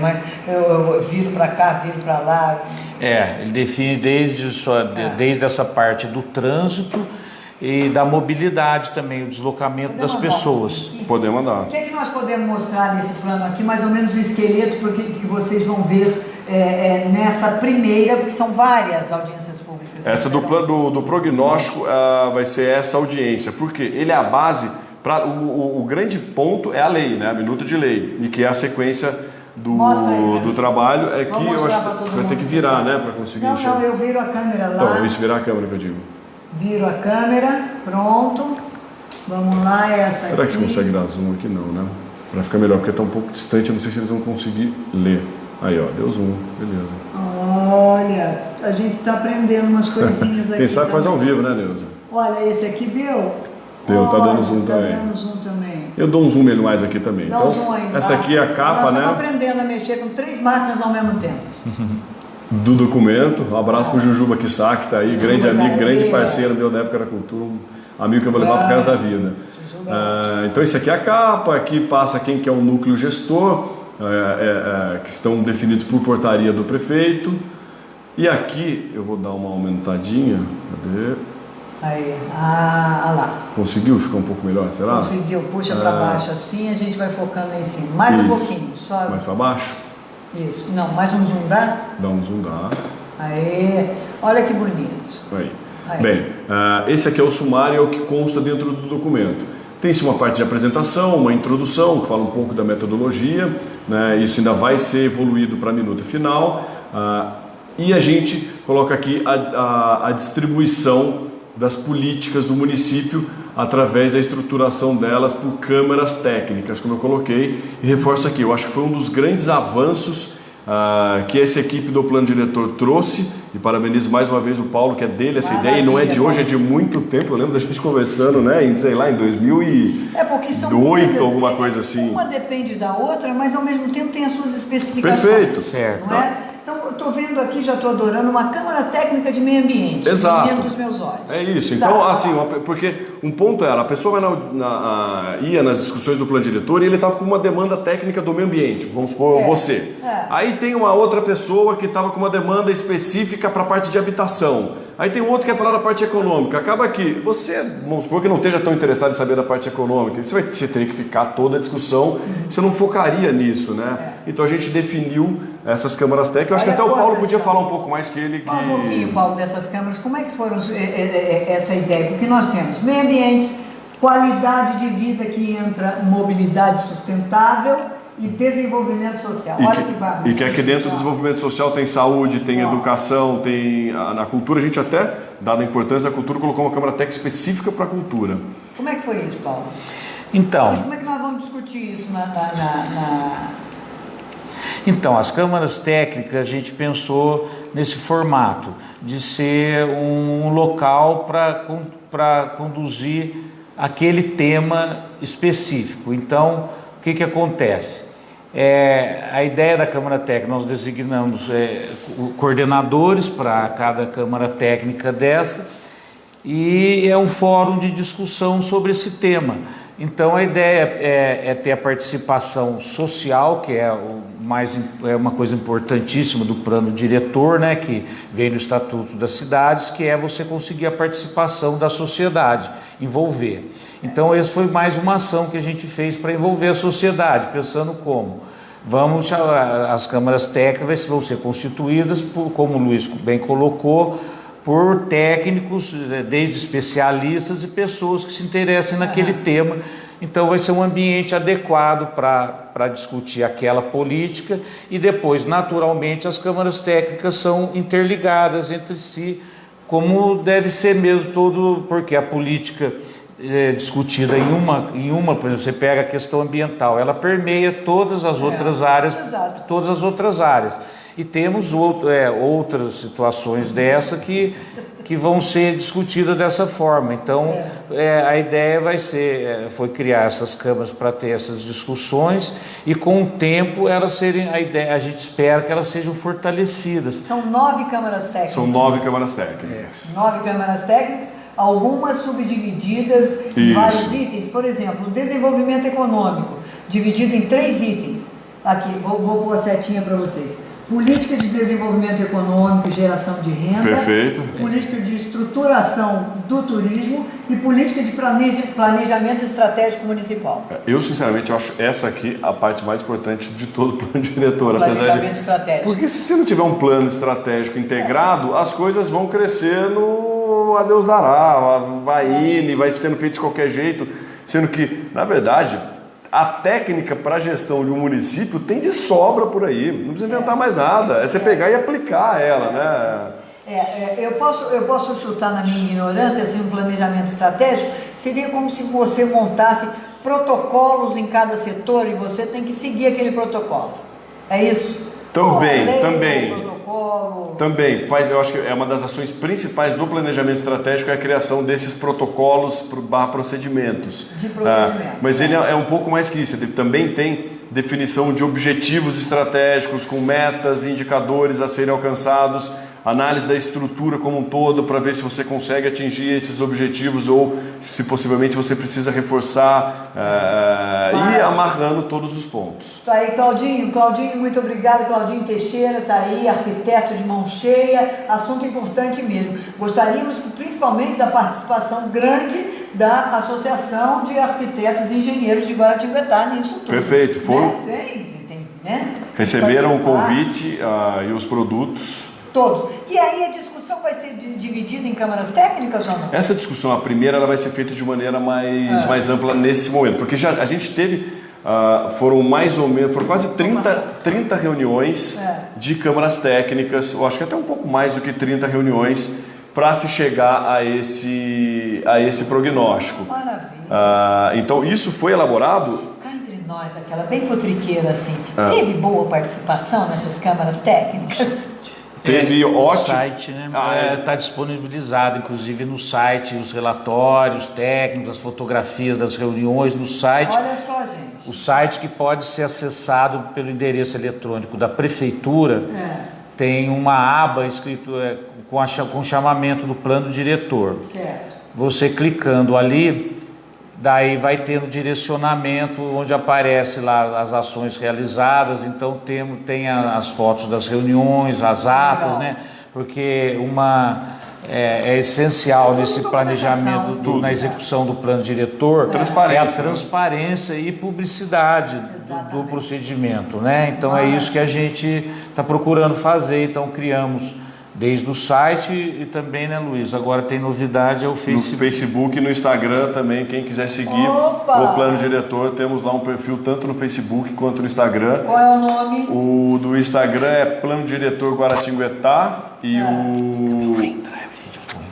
Mas eu viro para cá, viro para lá. Ele define desde essa parte do trânsito e da mobilidade também, o deslocamento das pessoas. Podemos mandar. O que nós podemos mostrar nesse plano aqui, mais ou menos o esqueleto, porque que vocês vão ver nessa primeira, porque são várias audiências públicas. Essa do prognóstico vai ser essa audiência, porque ele é a base, o grande ponto é a lei, né, a minuta de lei, e que é a sequência do trabalho, é que você vai ter que virar, né, para conseguir enxergar. Não, eu viro a câmera lá. Então, isso virar a câmera que eu digo. Viro a câmera, pronto. Vamos lá, essa Será aqui. que você consegue dar zoom aqui? Não, né? Para ficar melhor, porque está um pouco distante, eu não sei se eles vão conseguir ler. Aí, ó, deu zoom, beleza. Olha, a gente está aprendendo umas coisinhas aqui. Quem sabe faz ao vivo, né, Neuza? Olha, esse aqui deu. Deu, tá dando zoom também. Tá dando zoom também. Eu dou um zoom mais aqui também. Dá então, um zoom aí, essa aqui é a capa, né? Nós estamos aprendendo a mexer com 3 máquinas ao mesmo tempo. Do documento. Um abraço pro Jujuba Kissá, que tá aí, grande amigo, grande parceiro meu da época da cultura, um amigo que eu vou levar pro resto da vida. Então isso aqui é a capa, aqui passa quem que é o núcleo gestor, que estão definidos por portaria do prefeito. E aqui eu vou dar uma aumentadinha. Cadê? Aí, lá. Conseguiu ficar um pouco melhor, será? Conseguiu, puxa para baixo assim, a gente vai focando lá em cima. Mais um pouquinho, sobe. Mais para baixo? Isso, não, mais um zoom, dá? Dá um zoom, dá. Aê, olha que bonito. Aí. Aí. Bem, esse aqui é o sumário, é o que consta dentro do documento. Tem-se uma parte de apresentação, uma introdução, que fala um pouco da metodologia, né? Isso ainda vai ser evoluído para a minuta final, e a gente coloca aqui a distribuição das políticas do município através da estruturação delas por câmaras técnicas, como eu coloquei, e reforço aqui, eu acho que foi um dos grandes avanços que essa equipe do plano diretor trouxe, e parabenizo mais uma vez o Paulo, que é dele essa ideia, e não é de hoje, é de muito tempo. Eu lembro da gente conversando, né, em 2008, alguma coisa assim. Uma depende da outra, mas ao mesmo tempo tem as suas especificações. Perfeito. Certo. Não é? Então, eu estou vendo aqui, já estou adorando, uma Câmara Técnica de Meio Ambiente. Exato. Dentro dos meus olhos. É isso. Então, assim, porque um ponto era, a pessoa ia nas discussões do plano diretor e ele estava com uma demanda técnica do meio ambiente, vamos supor, você. Aí tem uma outra pessoa que estava com uma demanda específica para a parte de habitação. Aí tem um outro que quer falar da parte econômica. Acaba que você, vamos supor que não esteja tão interessado em saber da parte econômica, você teria que ficar toda a discussão, você não focaria nisso, né? Então a gente definiu essas câmaras técnicas. Eu acho que até o Paulo podia falar um pouco mais que ele. Fala um pouquinho, Paulo, dessas câmaras. Como é que foram essa ideia? Porque nós temos meio ambiente, qualidade de vida que entra mobilidade sustentável e desenvolvimento social. Olha que bacana. E que aqui dentro do desenvolvimento social tem saúde, tem educação, tem na cultura. A gente até, dada a importância da cultura, colocou uma câmara técnica específica para a cultura. Como é que foi isso, Paulo? Então... Como é que nós vamos discutir isso Então, as câmaras técnicas, a gente pensou nesse formato de ser um local para conduzir aquele tema específico. Então, o que acontece? A ideia da Câmara Técnica, nós designamos coordenadores para cada Câmara Técnica dessa, e é um fórum de discussão sobre esse tema. Então a ideia é ter a participação social, que é uma coisa importantíssima do plano diretor, né, que vem do Estatuto das Cidades, que é você conseguir a participação da sociedade, envolver. Então essa foi mais uma ação que a gente fez para envolver a sociedade, pensando como as câmaras técnicas vão ser constituídas, como o Luiz bem colocou, por técnicos, desde especialistas e pessoas que se interessem naquele tema. Então vai ser um ambiente adequado para discutir aquela política, e depois, naturalmente, as câmaras técnicas são interligadas entre si, como deve ser mesmo porque a política discutida em uma, por exemplo, você pega a questão ambiental, ela permeia todas as outras áreas. E temos outras situações dessa que vão ser discutidas dessa forma. Então, a ideia foi criar essas câmaras para ter essas discussões, e com o tempo a gente espera que elas sejam fortalecidas. São 9 câmaras técnicas. São 9 câmaras técnicas. 9 câmaras técnicas, algumas subdivididas em vários itens. Por exemplo, o desenvolvimento econômico, dividido em 3 itens. Aqui, vou pôr a setinha para vocês. Política de desenvolvimento econômico e geração de renda. Perfeito. Política de estruturação do turismo e política de planejamento estratégico municipal. Eu, sinceramente, acho essa aqui a parte mais importante de todo o plano diretor. Planejamento estratégico. Porque se você não tiver um plano estratégico integrado, as coisas vão crescendo a Deus dará, vai indo e vai sendo feito de qualquer jeito, sendo que, na verdade, a técnica para a gestão de um município tem de sobra por aí, não precisa inventar mais nada, é você pegar e aplicar ela, né? Eu posso chutar na minha ignorância, assim, um planejamento estratégico seria como se você montasse protocolos em cada setor e você tem que seguir aquele protocolo, é isso? Também, eu acho que é uma das ações principais do planejamento estratégico, é a criação desses protocolos procedimentos. Mas ele é um pouco mais que isso, ele também tem definição de objetivos estratégicos com metas e indicadores a serem alcançados, análise da estrutura como um todo para ver se você consegue atingir esses objetivos ou se possivelmente você precisa reforçar e amarrando todos os pontos. Tá aí, Claudinho, muito obrigado. Claudinho Teixeira está aí, arquiteto de mão cheia, assunto importante mesmo. Gostaríamos principalmente da participação grande da Associação de Arquitetos e Engenheiros de Guaratinguetá nisso tudo. Perfeito, foram. Né? Receberam o convite e os produtos. Todos. E aí a discussão vai ser dividida em câmaras técnicas ou não? Essa discussão, a primeira, ela vai ser feita de maneira mais ampla nesse momento, porque a gente teve, foram mais ou menos, foram quase 30 reuniões de câmaras técnicas, eu acho que até um pouco mais do que 30 reuniões para se chegar a esse prognóstico. Maravilha. Então isso foi elaborado. Cá entre nós, aquela bem futriqueira assim, teve boa participação nessas câmaras técnicas? Teve ótimo. O site, né? Está disponibilizado, inclusive no site, os relatórios técnicos, as fotografias das reuniões no site. Olha só, gente. O site que pode ser acessado pelo endereço eletrônico da prefeitura tem uma aba escrito com chamamento do plano diretor. Certo. Você clicando ali, daí vai tendo direcionamento onde aparece lá as ações realizadas, então tem as fotos das reuniões, as atas, né? Porque é essencial nesse planejamento, na execução do plano diretor, é a transparência e publicidade do procedimento, né? Então é isso que a gente está procurando fazer, então criamos desde o site e também, né, Luiz? Agora tem novidade, é o Facebook. No Facebook e no Instagram também, quem quiser seguir o plano diretor, temos lá um perfil tanto no Facebook quanto no Instagram. Qual é o nome? O do Instagram é Plano Diretor Guaratinguetá e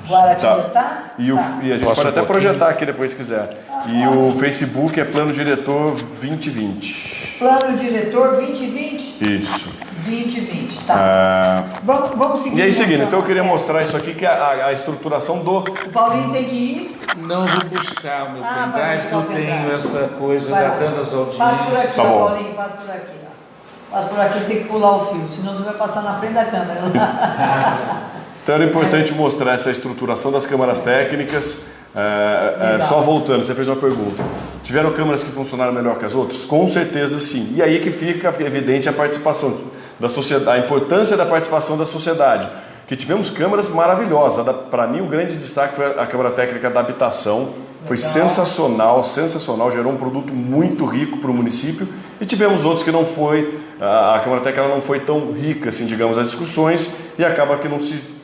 Guaratinguetá? E a gente pode até projetar aqui depois se quiser. E o Facebook é Plano Diretor 2020. Plano Diretor 2020? Isso. 2020, tá. Vamos seguir. E aí, seguindo, então eu queria mostrar isso aqui, que é a estruturação do... O Paulinho tem que ir? Não, vou buscar o meu pendrive, que eu tenho essa coisa Vai da lá. tantas audiências. Passa por aqui, Tá bom. Paulinho, passa por aqui. Ó. Passa por aqui, você tem que pular o fio, senão você vai passar na frente da câmera. Então era importante mostrar essa estruturação das câmaras técnicas. Só voltando, você fez uma pergunta. Tiveram câmaras que funcionaram melhor que as outras? Com certeza sim. E aí que fica evidente a participação da sociedade, a importância da participação da sociedade. Que tivemos câmaras maravilhosas. Para mim o grande destaque foi a Câmara Técnica da Habitação. Foi sensacional, gerou um produto muito rico para o município. E tivemos outros que não foi, a Câmara Técnica não foi tão rica, assim, digamos, as discussões, e acaba que não se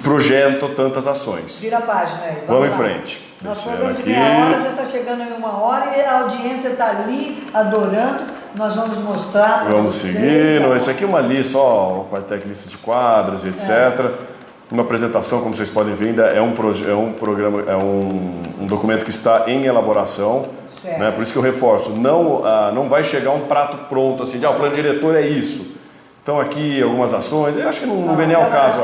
projetam tantas ações. Vira a página aí. Vamos em frente. Nosso programa de meia hora já está chegando em 1 hora e a audiência está ali adorando. Nós vamos mostrar. Vamos seguindo. Esse aqui é uma lista, só a lista de quadros, etc. Uma apresentação, como vocês podem ver, ainda é um programa, é um documento que está em elaboração. Né? Por isso que eu reforço, não vai chegar um prato pronto assim, o plano diretor é isso. Então aqui algumas ações, eu acho que não vem nem ao caso.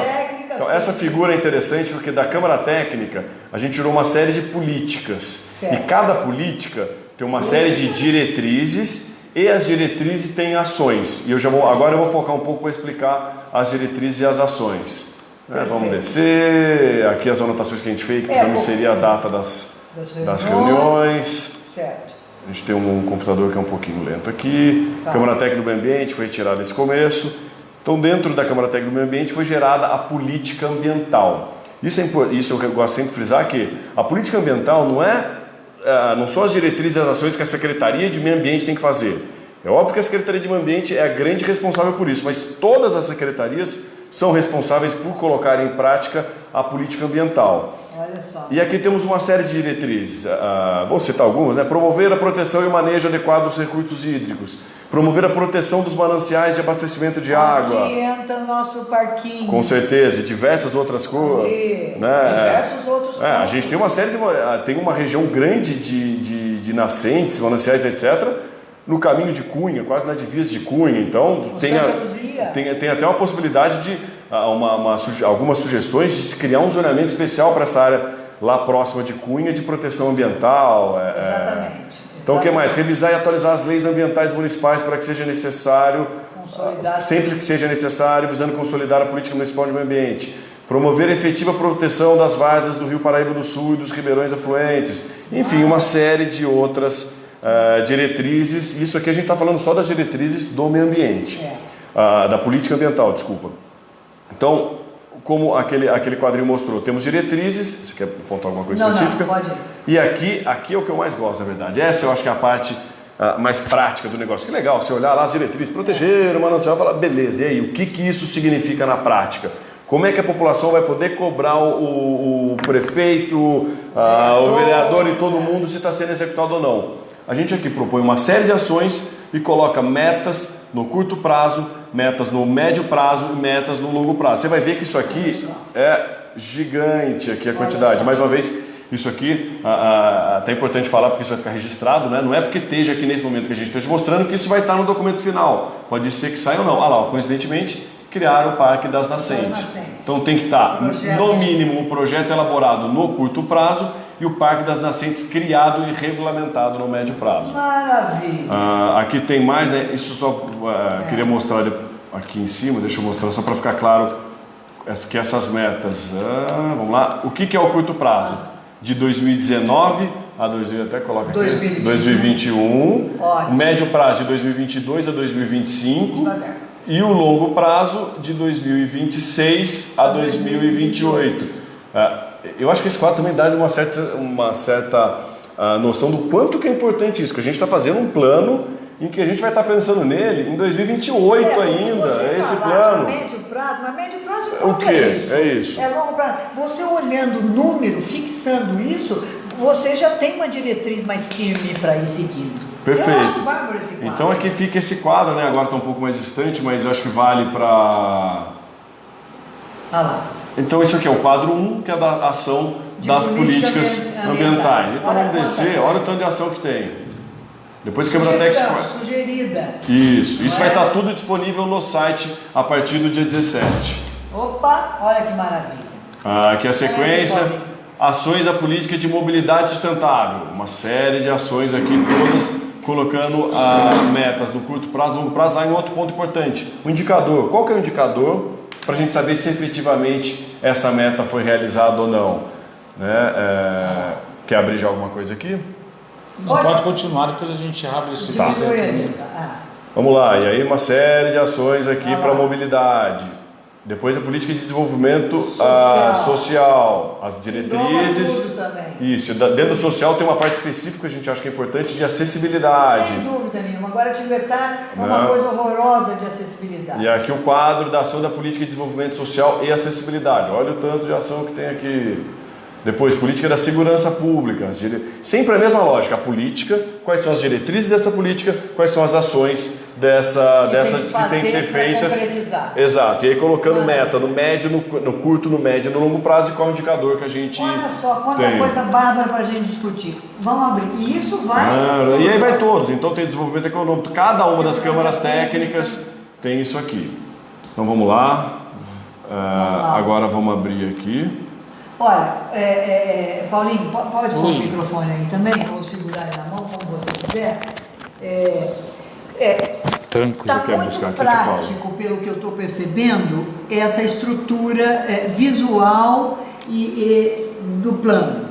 Então, essa figura é interessante porque da Câmara Técnica a gente tirou uma série de políticas. E cada política tem uma série de diretrizes e as diretrizes têm ações. E agora eu vou focar um pouco para explicar as diretrizes e as ações. Vamos descer, aqui as anotações que a gente fez, que precisamos inserir a data das reuniões. Certo. A gente tem um computador que é um pouquinho lento aqui. Câmara Técnica do Meio Ambiente foi retirada nesse começo. Então, dentro da Câmara Técnica do Meio Ambiente foi gerada a política ambiental. Isso eu gosto sempre de frisar que a política ambiental não são as diretrizes e as ações que a Secretaria de Meio Ambiente tem que fazer. É óbvio que a Secretaria de Meio Ambiente é a grande responsável por isso, mas todas as secretarias são responsáveis por colocar em prática a política ambiental. Olha só. E aqui temos uma série de diretrizes, vou citar algumas, né? Promover a proteção e o manejo adequado dos recursos hídricos, promover a proteção dos mananciais de abastecimento de água. Aqui entra o nosso parquinho. Com certeza, e diversas outras coisas. Né? Diversos outros a gente tem uma série tem uma região grande de nascentes, mananciais, etc., no caminho de Cunha, quase na divisa de Cunha. Então tem até uma possibilidade de algumas sugestões de se criar um zonamento especial para essa área lá próxima de Cunha de proteção ambiental. Exatamente. Então o que mais? Revisar e atualizar as leis ambientais municipais para que seja necessário, sempre que seja necessário, visando consolidar a política municipal de meio ambiente. Promover a efetiva proteção das várzeas do Rio Paraíba do Sul e dos ribeirões afluentes. Enfim, uma série de outras diretrizes. Isso aqui a gente está falando só das diretrizes do meio ambiente, da política ambiental, desculpa. Então, como aquele quadrinho mostrou, temos diretrizes. Você quer apontar alguma coisa específica? Não, pode. E aqui é o que eu mais gosto, na verdade. Essa eu acho que é a parte mais prática do negócio. Que legal, você olhar lá as diretrizes, proteger o manancial e falar, beleza, e aí, o que isso significa na prática? Como é que a população vai poder cobrar o prefeito, o vereador e todo mundo se está sendo executado ou não? A gente aqui propõe uma série de ações e coloca metas no curto prazo, metas no médio prazo e metas no longo prazo. Você vai ver que isso aqui é gigante, aqui a quantidade. Mais uma vez, isso aqui, até é importante falar porque isso vai ficar registrado, né? Não é porque esteja aqui nesse momento que a gente está te mostrando que isso vai estar no documento final. Pode ser que saia ou não. Olha lá, coincidentemente, criaram o Parque das Nascentes. Então tem que estar, no mínimo, um projeto elaborado no curto prazo e o Parque das Nascentes criado e regulamentado no médio prazo. Maravilha! Aqui tem mais, né? Isso só queria mostrar aqui em cima, deixa eu mostrar só para ficar claro que essas metas. Vamos lá. O que é o curto prazo? De 2019 a 2021, o médio prazo de 2022 a 2025 e o longo prazo de 2026 a 2028. Eu acho que esse quadro também dá uma certa noção do quanto que é importante isso, que a gente está fazendo um plano em que a gente vai estar pensando nele em 2028 ainda, esse plano. Médio prazo, mas médio prazo o que é isso? É longo prazo. Você olhando o número, fixando isso, você já tem uma diretriz mais firme para ir seguindo. Perfeito. Eu acho bárbaro esse quadro. Então aqui fica esse quadro, né? Agora está um pouco mais distante, mas acho que vale para... lá. Então isso aqui é o quadro 1, que é da ação das políticas ambientais. Então vamos descer, olha o tanto de ação que tem. Depois quebra texto. Sugerida. Isso vai estar tudo disponível no site a partir do dia 17. Opa, olha que maravilha. Aqui a sequência, ações da política de mobilidade sustentável. Uma série de ações aqui, todas colocando metas no curto prazo, longo prazo. Aí um outro ponto importante, o indicador. Qual que é o indicador para a gente saber se efetivamente essa meta foi realizada ou não? Né? Quer abrir já alguma coisa aqui? Não, pode continuar, depois a gente abre esse Vamos lá, e aí uma série de ações aqui para mobilidade. Depois a política de desenvolvimento social, as diretrizes. Isso, dentro do social tem uma parte específica que a gente acha que é importante de acessibilidade. Sem dúvida nenhuma, agora Tibetá é uma coisa horrorosa de acessibilidade. E aqui o quadro da ação da política de desenvolvimento social e acessibilidade. Olha o tanto de ação que tem aqui. Depois, política da segurança pública. Sempre a mesma lógica. A política, quais são as diretrizes dessa política, quais são as ações dessas que tem que ser feitas. Exato. E aí colocando meta no médio, no curto, no médio e no longo prazo e qual é o indicador que a gente Olha só, quanta coisa bárbara para a gente discutir. Vamos abrir. E isso vai... e aí vai todos. Então tem desenvolvimento econômico. Cada uma das câmaras técnicas tem isso aqui. Então vamos lá. Agora vamos abrir aqui. Olha, Paulinho, pode pôr o microfone aí também, ou segurar aí na mão, como você quiser. Tranquilo. Está muito prático, pelo que eu estou percebendo, essa estrutura visual do plano.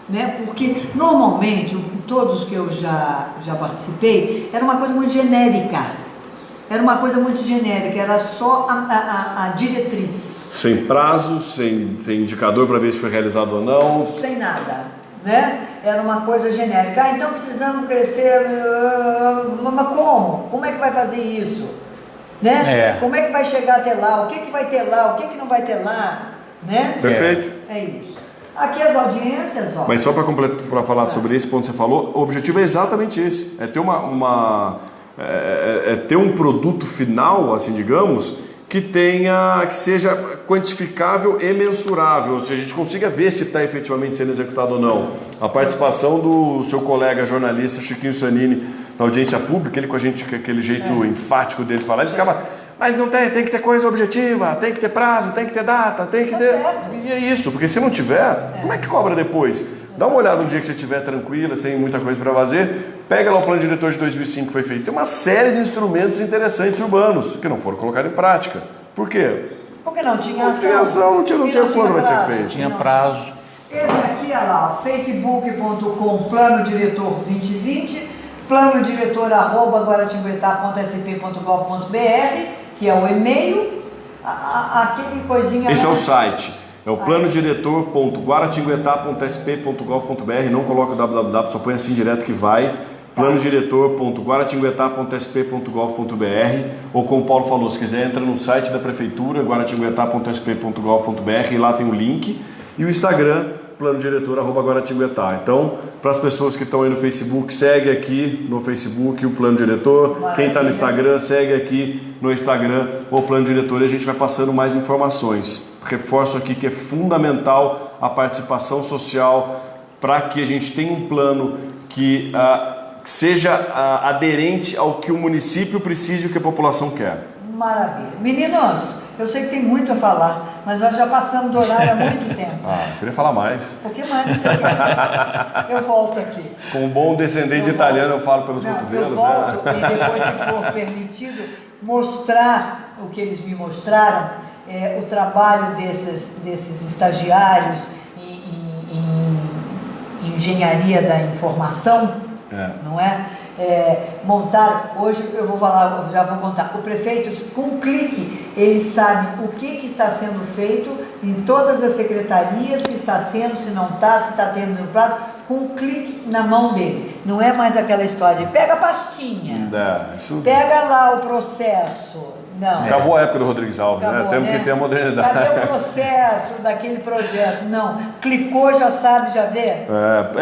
Né? Porque, normalmente, todos que eu já participei, era uma coisa muito genérica. Era só a diretriz. Sem prazo, sem indicador para ver se foi realizado ou não. Sem nada, né? Era uma coisa genérica. Então precisamos crescer, mas como? Como é que vai fazer isso? Né? Como é que vai chegar até lá? O que vai ter lá? O que não vai ter lá? Né? Perfeito. É isso. Aqui as audiências, ó. Mas só para falar sobre esse ponto que você falou, o objetivo é exatamente esse. É ter ter um produto final, assim, digamos, que seja quantificável e mensurável, ou seja, a gente consiga ver se está efetivamente sendo executado ou não. A participação do seu colega jornalista Chiquinho Sanini na audiência pública, ele com a gente, com aquele jeito enfático dele falar, ele ficava, mas não tem que ter coisa objetiva, tem que ter prazo, tem que ter data, tem que ter... E é isso, porque se não tiver, como é que cobra depois? Dá uma olhada no dia que você estiver tranquila, sem muita coisa para fazer, pega lá o plano diretor de 2005 que foi feito. Tem uma série de instrumentos interessantes urbanos que não foram colocados em prática. Por quê? Porque não tinha ação. Não tinha ação, não tinha quando vai ser feito. Tinha prazo. Esse aqui, olha lá, facebook.com Plano Diretor 2020, planodiretor@guaratinguetá.sp.gov.br, que é o e-mail. aquele coisinha... Esse é lá. o site. É o planodiretor.guaratinguetá.sp.gov.br. Não coloca o www, só põe assim direto que vai. planodiretor.guaratinguetá.sp.gov.br, ou como o Paulo falou, se quiser entra no site da prefeitura, guaratinguetá.sp.gov.br, e lá tem o link, e o Instagram, planodiretor@guaratinguetá. Então, para as pessoas que estão aí no Facebook, segue aqui no Facebook o Plano Diretor. Maravilha. Quem está no Instagram, segue aqui no Instagram o Plano Diretor, e a gente vai passando mais informações. Reforço aqui que é fundamental a participação social para que a gente tenha um plano que seja aderente ao que o município precisa e o que a população quer. Maravilha. Meninos, eu sei que tem muito a falar, mas nós já passamos do horário há muito tempo. Eu queria falar mais. O que mais você quer? Eu volto aqui. Com um bom descendente italiano, eu falo pelos cotovelos. Eu volto e depois, se for permitido, mostrar o que eles me mostraram, o trabalho desses estagiários em engenharia da informação, não é? Montar, hoje eu vou falar, já vou contar, o prefeito, com um clique, ele sabe o que está sendo feito em todas as secretarias, se está sendo, se não está, se está tendo no prazo, com um clique na mão dele. Não é mais aquela história de pega a pastinha, pega lá o processo. Não. Acabou a época do Rodrigues Alves, Acabou, né? Temos que ter a modernidade. Cadê o processo daquele projeto? Não, clicou, já sabe, já vê.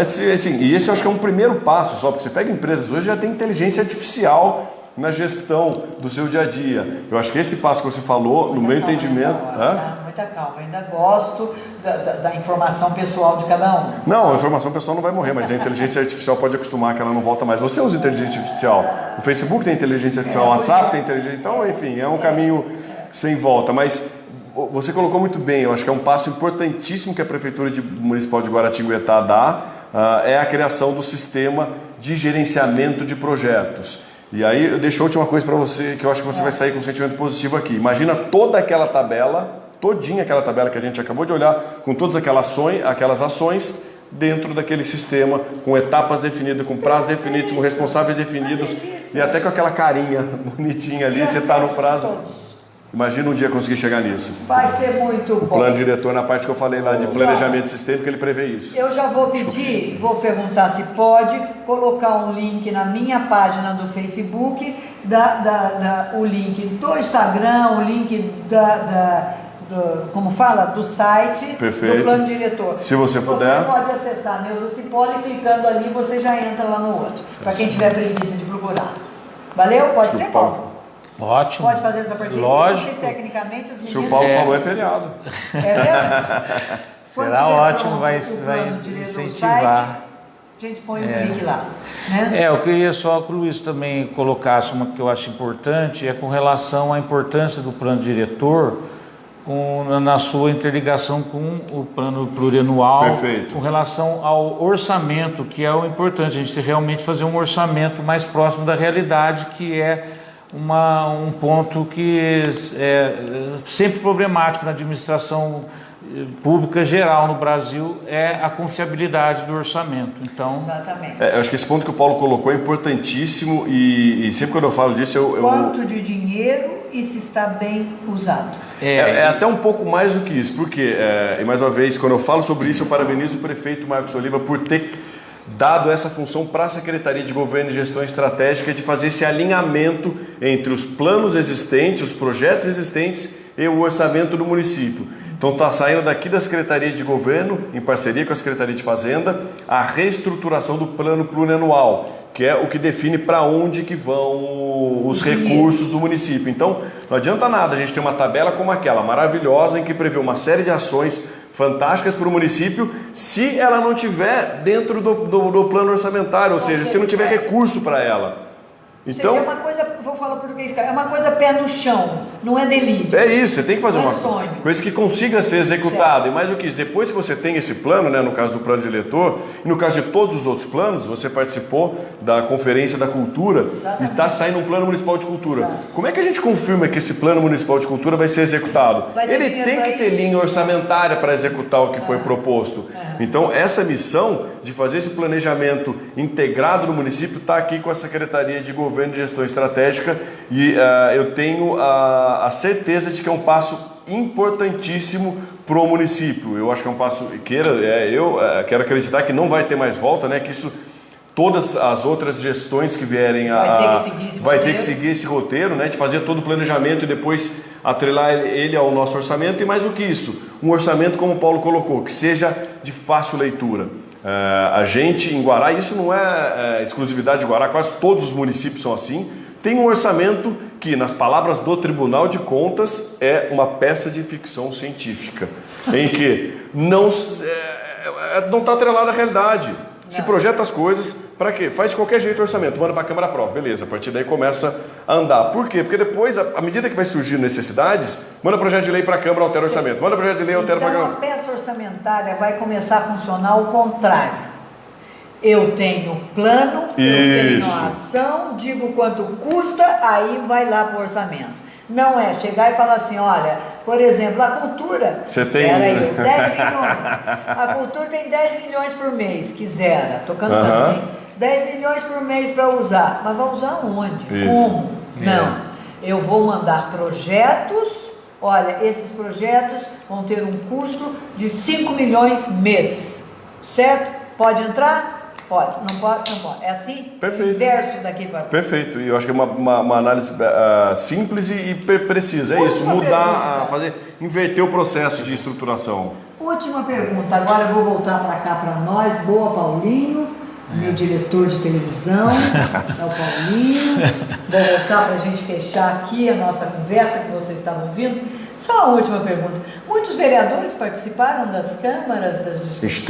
Assim, e esse eu acho que é um primeiro passo só, porque você pega empresas hoje já tem inteligência artificial na gestão do seu dia a dia. Eu acho que esse passo que você falou, no meu entendimento... Muita calma, ainda gosto da informação pessoal de cada um. Não, a informação pessoal não vai morrer, mas a inteligência artificial pode acostumar que ela não volta mais. Você usa inteligência artificial. O Facebook tem inteligência artificial, o WhatsApp tem inteligência... Então, enfim, é um caminho sem volta. Mas você colocou muito bem, eu acho que é um passo importantíssimo que a Prefeitura Municipal de Guaratinguetá dá, é a criação do sistema de gerenciamento de projetos. E aí eu deixo a última coisa para você, que eu acho que você vai sair com um sentimento positivo aqui. Imagina toda aquela tabela, todinha aquela tabela que a gente acabou de olhar, com todas aquelas ações dentro daquele sistema, com etapas definidas, com prazos definidos, com responsáveis definidos, e até com aquela carinha bonitinha ali, você está no prazo. Imagina um dia conseguir chegar nisso. Vai ser muito bom. O plano diretor, na parte que eu falei lá de planejamento sistêmico, ele prevê isso. Eu já vou pedir, vou perguntar se pode colocar um link na minha página do Facebook, o link do Instagram, o link do site. Perfeito. Do plano diretor. Se você puder. Você pode acessar Neuza Cipolla, clicando ali você já entra lá no outro, para quem tiver preguiça de procurar. Valeu? Pode ser, Paulo? Ótimo. Pode fazer essa parceria? Lógico. Porque, tecnicamente, os meninos... Se o Paulo falou, é feriado. É mesmo? Será ótimo, vai incentivar. A gente põe um link lá. Né? Eu queria só que o Luiz também colocasse uma que eu acho importante, com relação à importância do plano diretor na sua interligação com o plano plurianual. Perfeito. Com relação ao orçamento, que é o importante, a gente realmente fazer um orçamento mais próximo da realidade, que é um ponto que é sempre problemático na administração pública geral no Brasil, é a confiabilidade do orçamento. Então, exatamente. Eu acho que esse ponto que o Paulo colocou é importantíssimo e sempre quando eu falo disso quanto de dinheiro e se está bem usado. É até um pouco mais do que isso, porque, e mais uma vez, quando eu falo sobre isso, eu parabenizo o prefeito Marcos Oliva por ter dado essa função para a Secretaria de Governo e Gestão Estratégica de fazer esse alinhamento entre os planos existentes, os projetos existentes e o orçamento do município. Então está saindo daqui da Secretaria de Governo, em parceria com a Secretaria de Fazenda, a reestruturação do plano plurianual, que é o que define para onde que vão os recursos do município. Então não adianta nada a gente ter uma tabela como aquela, maravilhosa, em que prevê uma série de ações fantásticas para o município, se ela não tiver dentro do plano orçamentário, ou seja, se não tiver recurso para ela. Então, é uma coisa, vou falar português, é uma coisa pé no chão, não é delírio. É isso, você tem que fazer uma sonho. coisa que consiga ser executada. E mais do que isso, depois que você tem esse plano, né, no caso do plano diretor, e no caso de todos os outros planos, você participou da Conferência da Cultura. Exatamente. E está saindo um plano municipal de cultura. Exato. Como é que a gente confirma que esse plano municipal de cultura vai ser executado? Ele tem que ter linha orçamentária para executar o que foi proposto. Então, essa missão de fazer esse planejamento integrado no município está aqui com a Secretaria de Governo e Gestão Estratégica e eu tenho a certeza de que é um passo importantíssimo para o município. Eu acho que é um passo, eu quero acreditar que não vai ter mais volta, né? Que isso, todas as outras gestões que vierem vai ter que seguir esse roteiro, né? De fazer todo o planejamento e depois atrelar ele ao nosso orçamento. E mais do que isso, um orçamento, como o Paulo colocou, que seja de fácil leitura. A gente em Guará, isso não é exclusividade de Guará, quase todos os municípios são assim, tem um orçamento que, nas palavras do Tribunal de Contas, é uma peça de ficção científica, em que não está atrelada à realidade. Se projeta as coisas, para quê? Faz de qualquer jeito o orçamento, manda para a Câmara aprova, beleza, a partir daí começa a andar. Por quê? Porque depois, à medida que vai surgir necessidades, manda projeto de lei para a Câmara, altera o orçamento, manda projeto de lei, altera para a Câmara. Então a peça orçamentária vai começar a funcionar ao contrário. Eu tenho plano, eu tenho a ação, digo quanto custa, aí vai lá para o orçamento. Não é chegar e falar assim, olha, por exemplo, a cultura, você tem 10 milhões, a cultura tem 10 milhões por mês, quisera, tocando também, 10 milhões por mês para usar, mas vai usar onde? Isso. Como? Não, eu vou mandar projetos, olha, esses projetos vão ter um custo de 5 milhões mês, certo? Pode entrar? Pode, não pode, não pode. É assim? Perfeito. Inverso daqui para... Perfeito, e eu acho que é uma análise simples e precisa, é isso, mudar, inverter o processo de estruturação. Última pergunta, agora eu vou voltar para cá para nós, boa Paulinho, meu diretor de televisão, é o Paulinho, vou voltar para a gente fechar aqui a nossa conversa que vocês estavam ouvindo. Só a última pergunta, muitos vereadores participaram das câmaras, das discussões?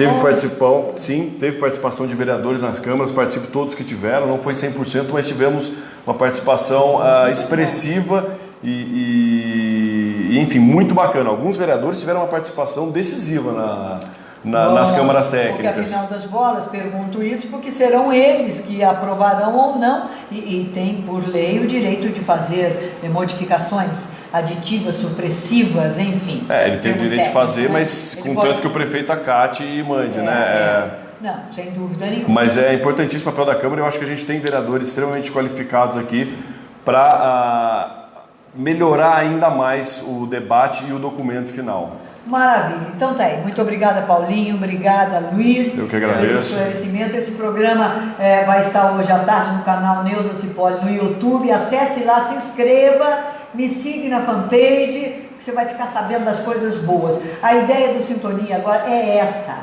Teve participação de vereadores nas câmaras, participam todos que tiveram, não foi 100%, mas tivemos uma participação expressiva e, enfim, muito bacana. Alguns vereadores tiveram uma participação decisiva nas câmaras técnicas. Porque afinal das bolas, pergunto isso porque serão eles que aprovarão ou não e tem por lei o direito de fazer modificações aditivas, supressivas, enfim. Ele tem o direito de fazer, mas contanto que o prefeito acate e mande, né? Não, sem dúvida nenhuma. Mas é importantíssimo o papel da Câmara, eu acho que a gente tem vereadores extremamente qualificados aqui para melhorar ainda mais o debate e o documento final. Maravilha, então tá aí. Muito obrigada, Paulinho, obrigada, Luiz. Eu que agradeço. Por esse esclarecimento. Esse programa vai estar hoje à tarde no canal Neuza Cipolli no YouTube. Acesse lá, se inscreva, me siga na fanpage, que você vai ficar sabendo das coisas boas. A ideia do Sintonia agora é essa,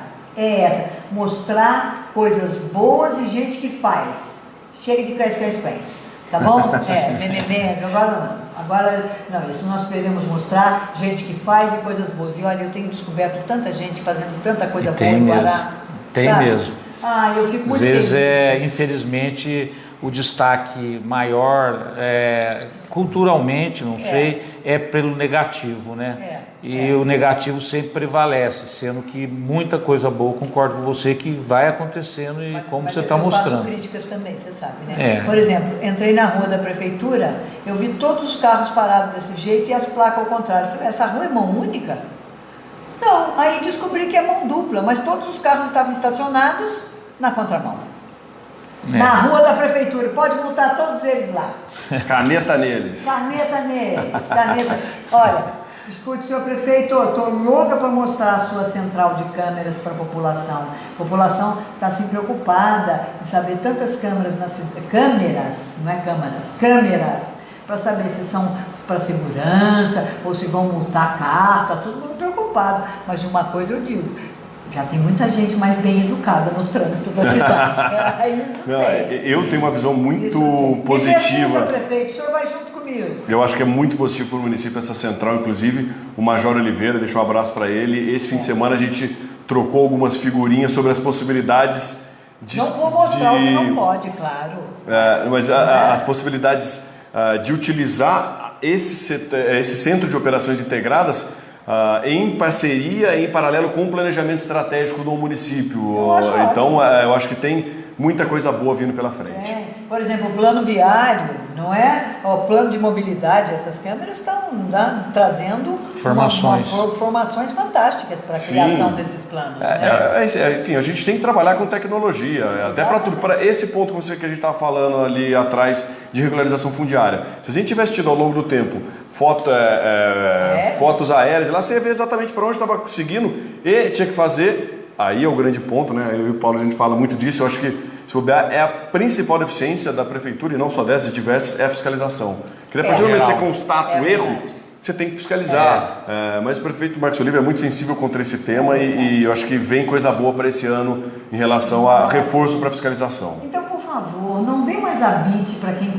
mostrar coisas boas e gente que faz. Chega de cães, tá bom? Agora não, isso nós queremos mostrar, gente que faz e coisas boas. E olha, eu tenho descoberto tanta gente fazendo tanta coisa boa em Guará. Tem mesmo. Eu fico muito feliz. Às vezes, infelizmente, o destaque maior, culturalmente, não sei, é pelo negativo, né? O negativo sempre prevalece, sendo que muita coisa boa, concordo com você, que vai acontecendo e como você está mostrando. Eu faço críticas também, você sabe, né? Por exemplo, entrei na rua da prefeitura, eu vi todos os carros parados desse jeito e as placas ao contrário. Falei, essa rua é mão única? Não, aí descobri que é mão dupla, mas todos os carros estavam estacionados na contramão. Na rua da prefeitura, pode multar todos eles lá. Caneta neles. Caneta. Olha, escute, senhor prefeito, eu estou louca para mostrar a sua central de câmeras para a população. A população está assim preocupada em saber tantas câmeras, câmeras, para saber se são para segurança ou se vão multar carta, todo mundo preocupado. Mas de uma coisa eu digo, já tem muita gente mais bem educada no trânsito da cidade. Eu tenho uma visão muito positiva. Prefeito, o senhor vai junto comigo. Eu acho que é muito positivo para o município essa central, inclusive o Major Oliveira, deixa um abraço para ele. Esse fim de semana a gente trocou algumas figurinhas sobre as possibilidades de... Não vou mostrar o que não pode, claro. Mas as possibilidades de utilizar esse centro de operações integradas em parceria, em paralelo com o planejamento estratégico do município. Então, eu acho que tem muita coisa boa vindo pela frente. Por exemplo, o plano viário, não é? O plano de mobilidade, essas câmeras estão trazendo formações fantásticas para a criação desses planos. Enfim, a gente tem que trabalhar com tecnologia, até para tudo. Para esse ponto que a gente estava falando ali atrás de regularização fundiária. Se a gente tivesse tido ao longo do tempo fotos aéreas, lá você ia ver exatamente para onde estava seguindo e tinha que fazer. Aí é o grande ponto, né? Eu e o Paulo, a gente fala muito disso. Eu acho que, se bobear, é a principal deficiência da prefeitura, e não só dessas, diversas, é a fiscalização. Porque a partir do momento que você constata o erro, você tem que fiscalizar. Mas o prefeito Marcos Oliveira é muito sensível contra esse tema e eu acho que vem coisa boa para esse ano em relação a reforço para fiscalização. Então, por favor, não dê mais habite para quem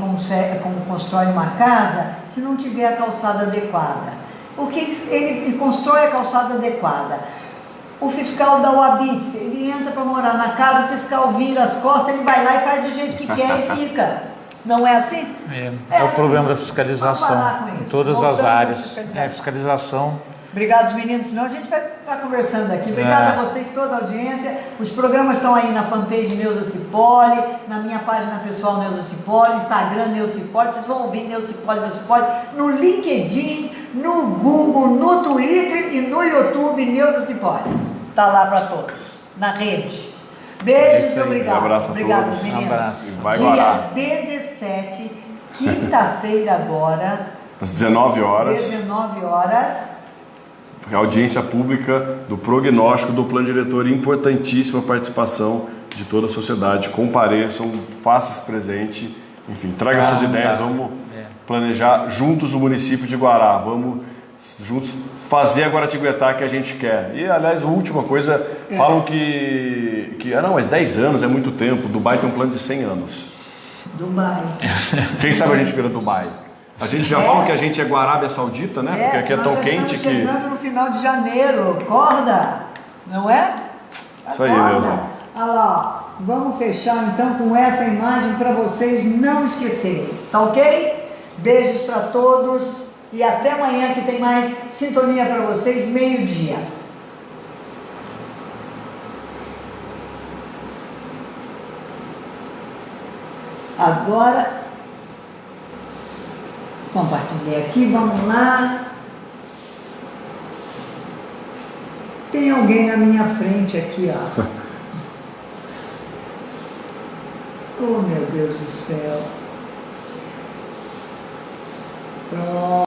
constrói uma casa se não tiver a calçada adequada. Porque ele constrói a calçada adequada. O fiscal dá o habite, ele entra para morar na casa, o fiscal vira as costas, ele vai lá e faz do jeito que quer e fica. Não é assim? É o problema da fiscalização em todas as áreas. Fiscalização. Obrigado, meninos. Senão a gente vai ficar conversando aqui. Obrigado a vocês, toda a audiência. Os programas estão aí na fanpage Neuza Cipolli, na minha página pessoal Neuza Cipolli, Instagram Neuza Cipolli. Vocês vão ouvir Neuza Cipolli, no LinkedIn, no Google, no Twitter e no YouTube Neuza Cipolli. Tá lá para todos, na rede. Beijos e obrigado. Um abraço a todos. Meninos. Um abraço. Dia 17, quinta-feira agora. Às 19 horas. 19 horas. Audiência pública do prognóstico do plano diretor, importantíssima participação de toda a sociedade. Compareçam, faça-se presente, enfim, traga suas ideias, vamos planejar juntos o município de Guará, vamos juntos fazer a Guaratinguetá que a gente quer. E, aliás, a última coisa, falam que mas 10 anos é muito tempo, Dubai tem um plano de 100 anos. Dubai. Quem sabe a gente vira Dubai? A gente já fala que a gente é Guarábia Saudita, né? Porque aqui é tão quente que... chegando no final de janeiro, acorda, não é? Isso aí, Neuza. Olha lá, vamos fechar então com essa imagem para vocês não esquecerem, tá ok? Beijos para todos e até amanhã que tem mais sintonia para vocês, meio-dia. Agora... compartilhei aqui, vamos lá. Tem alguém na minha frente aqui, ó. Oh, meu Deus do céu.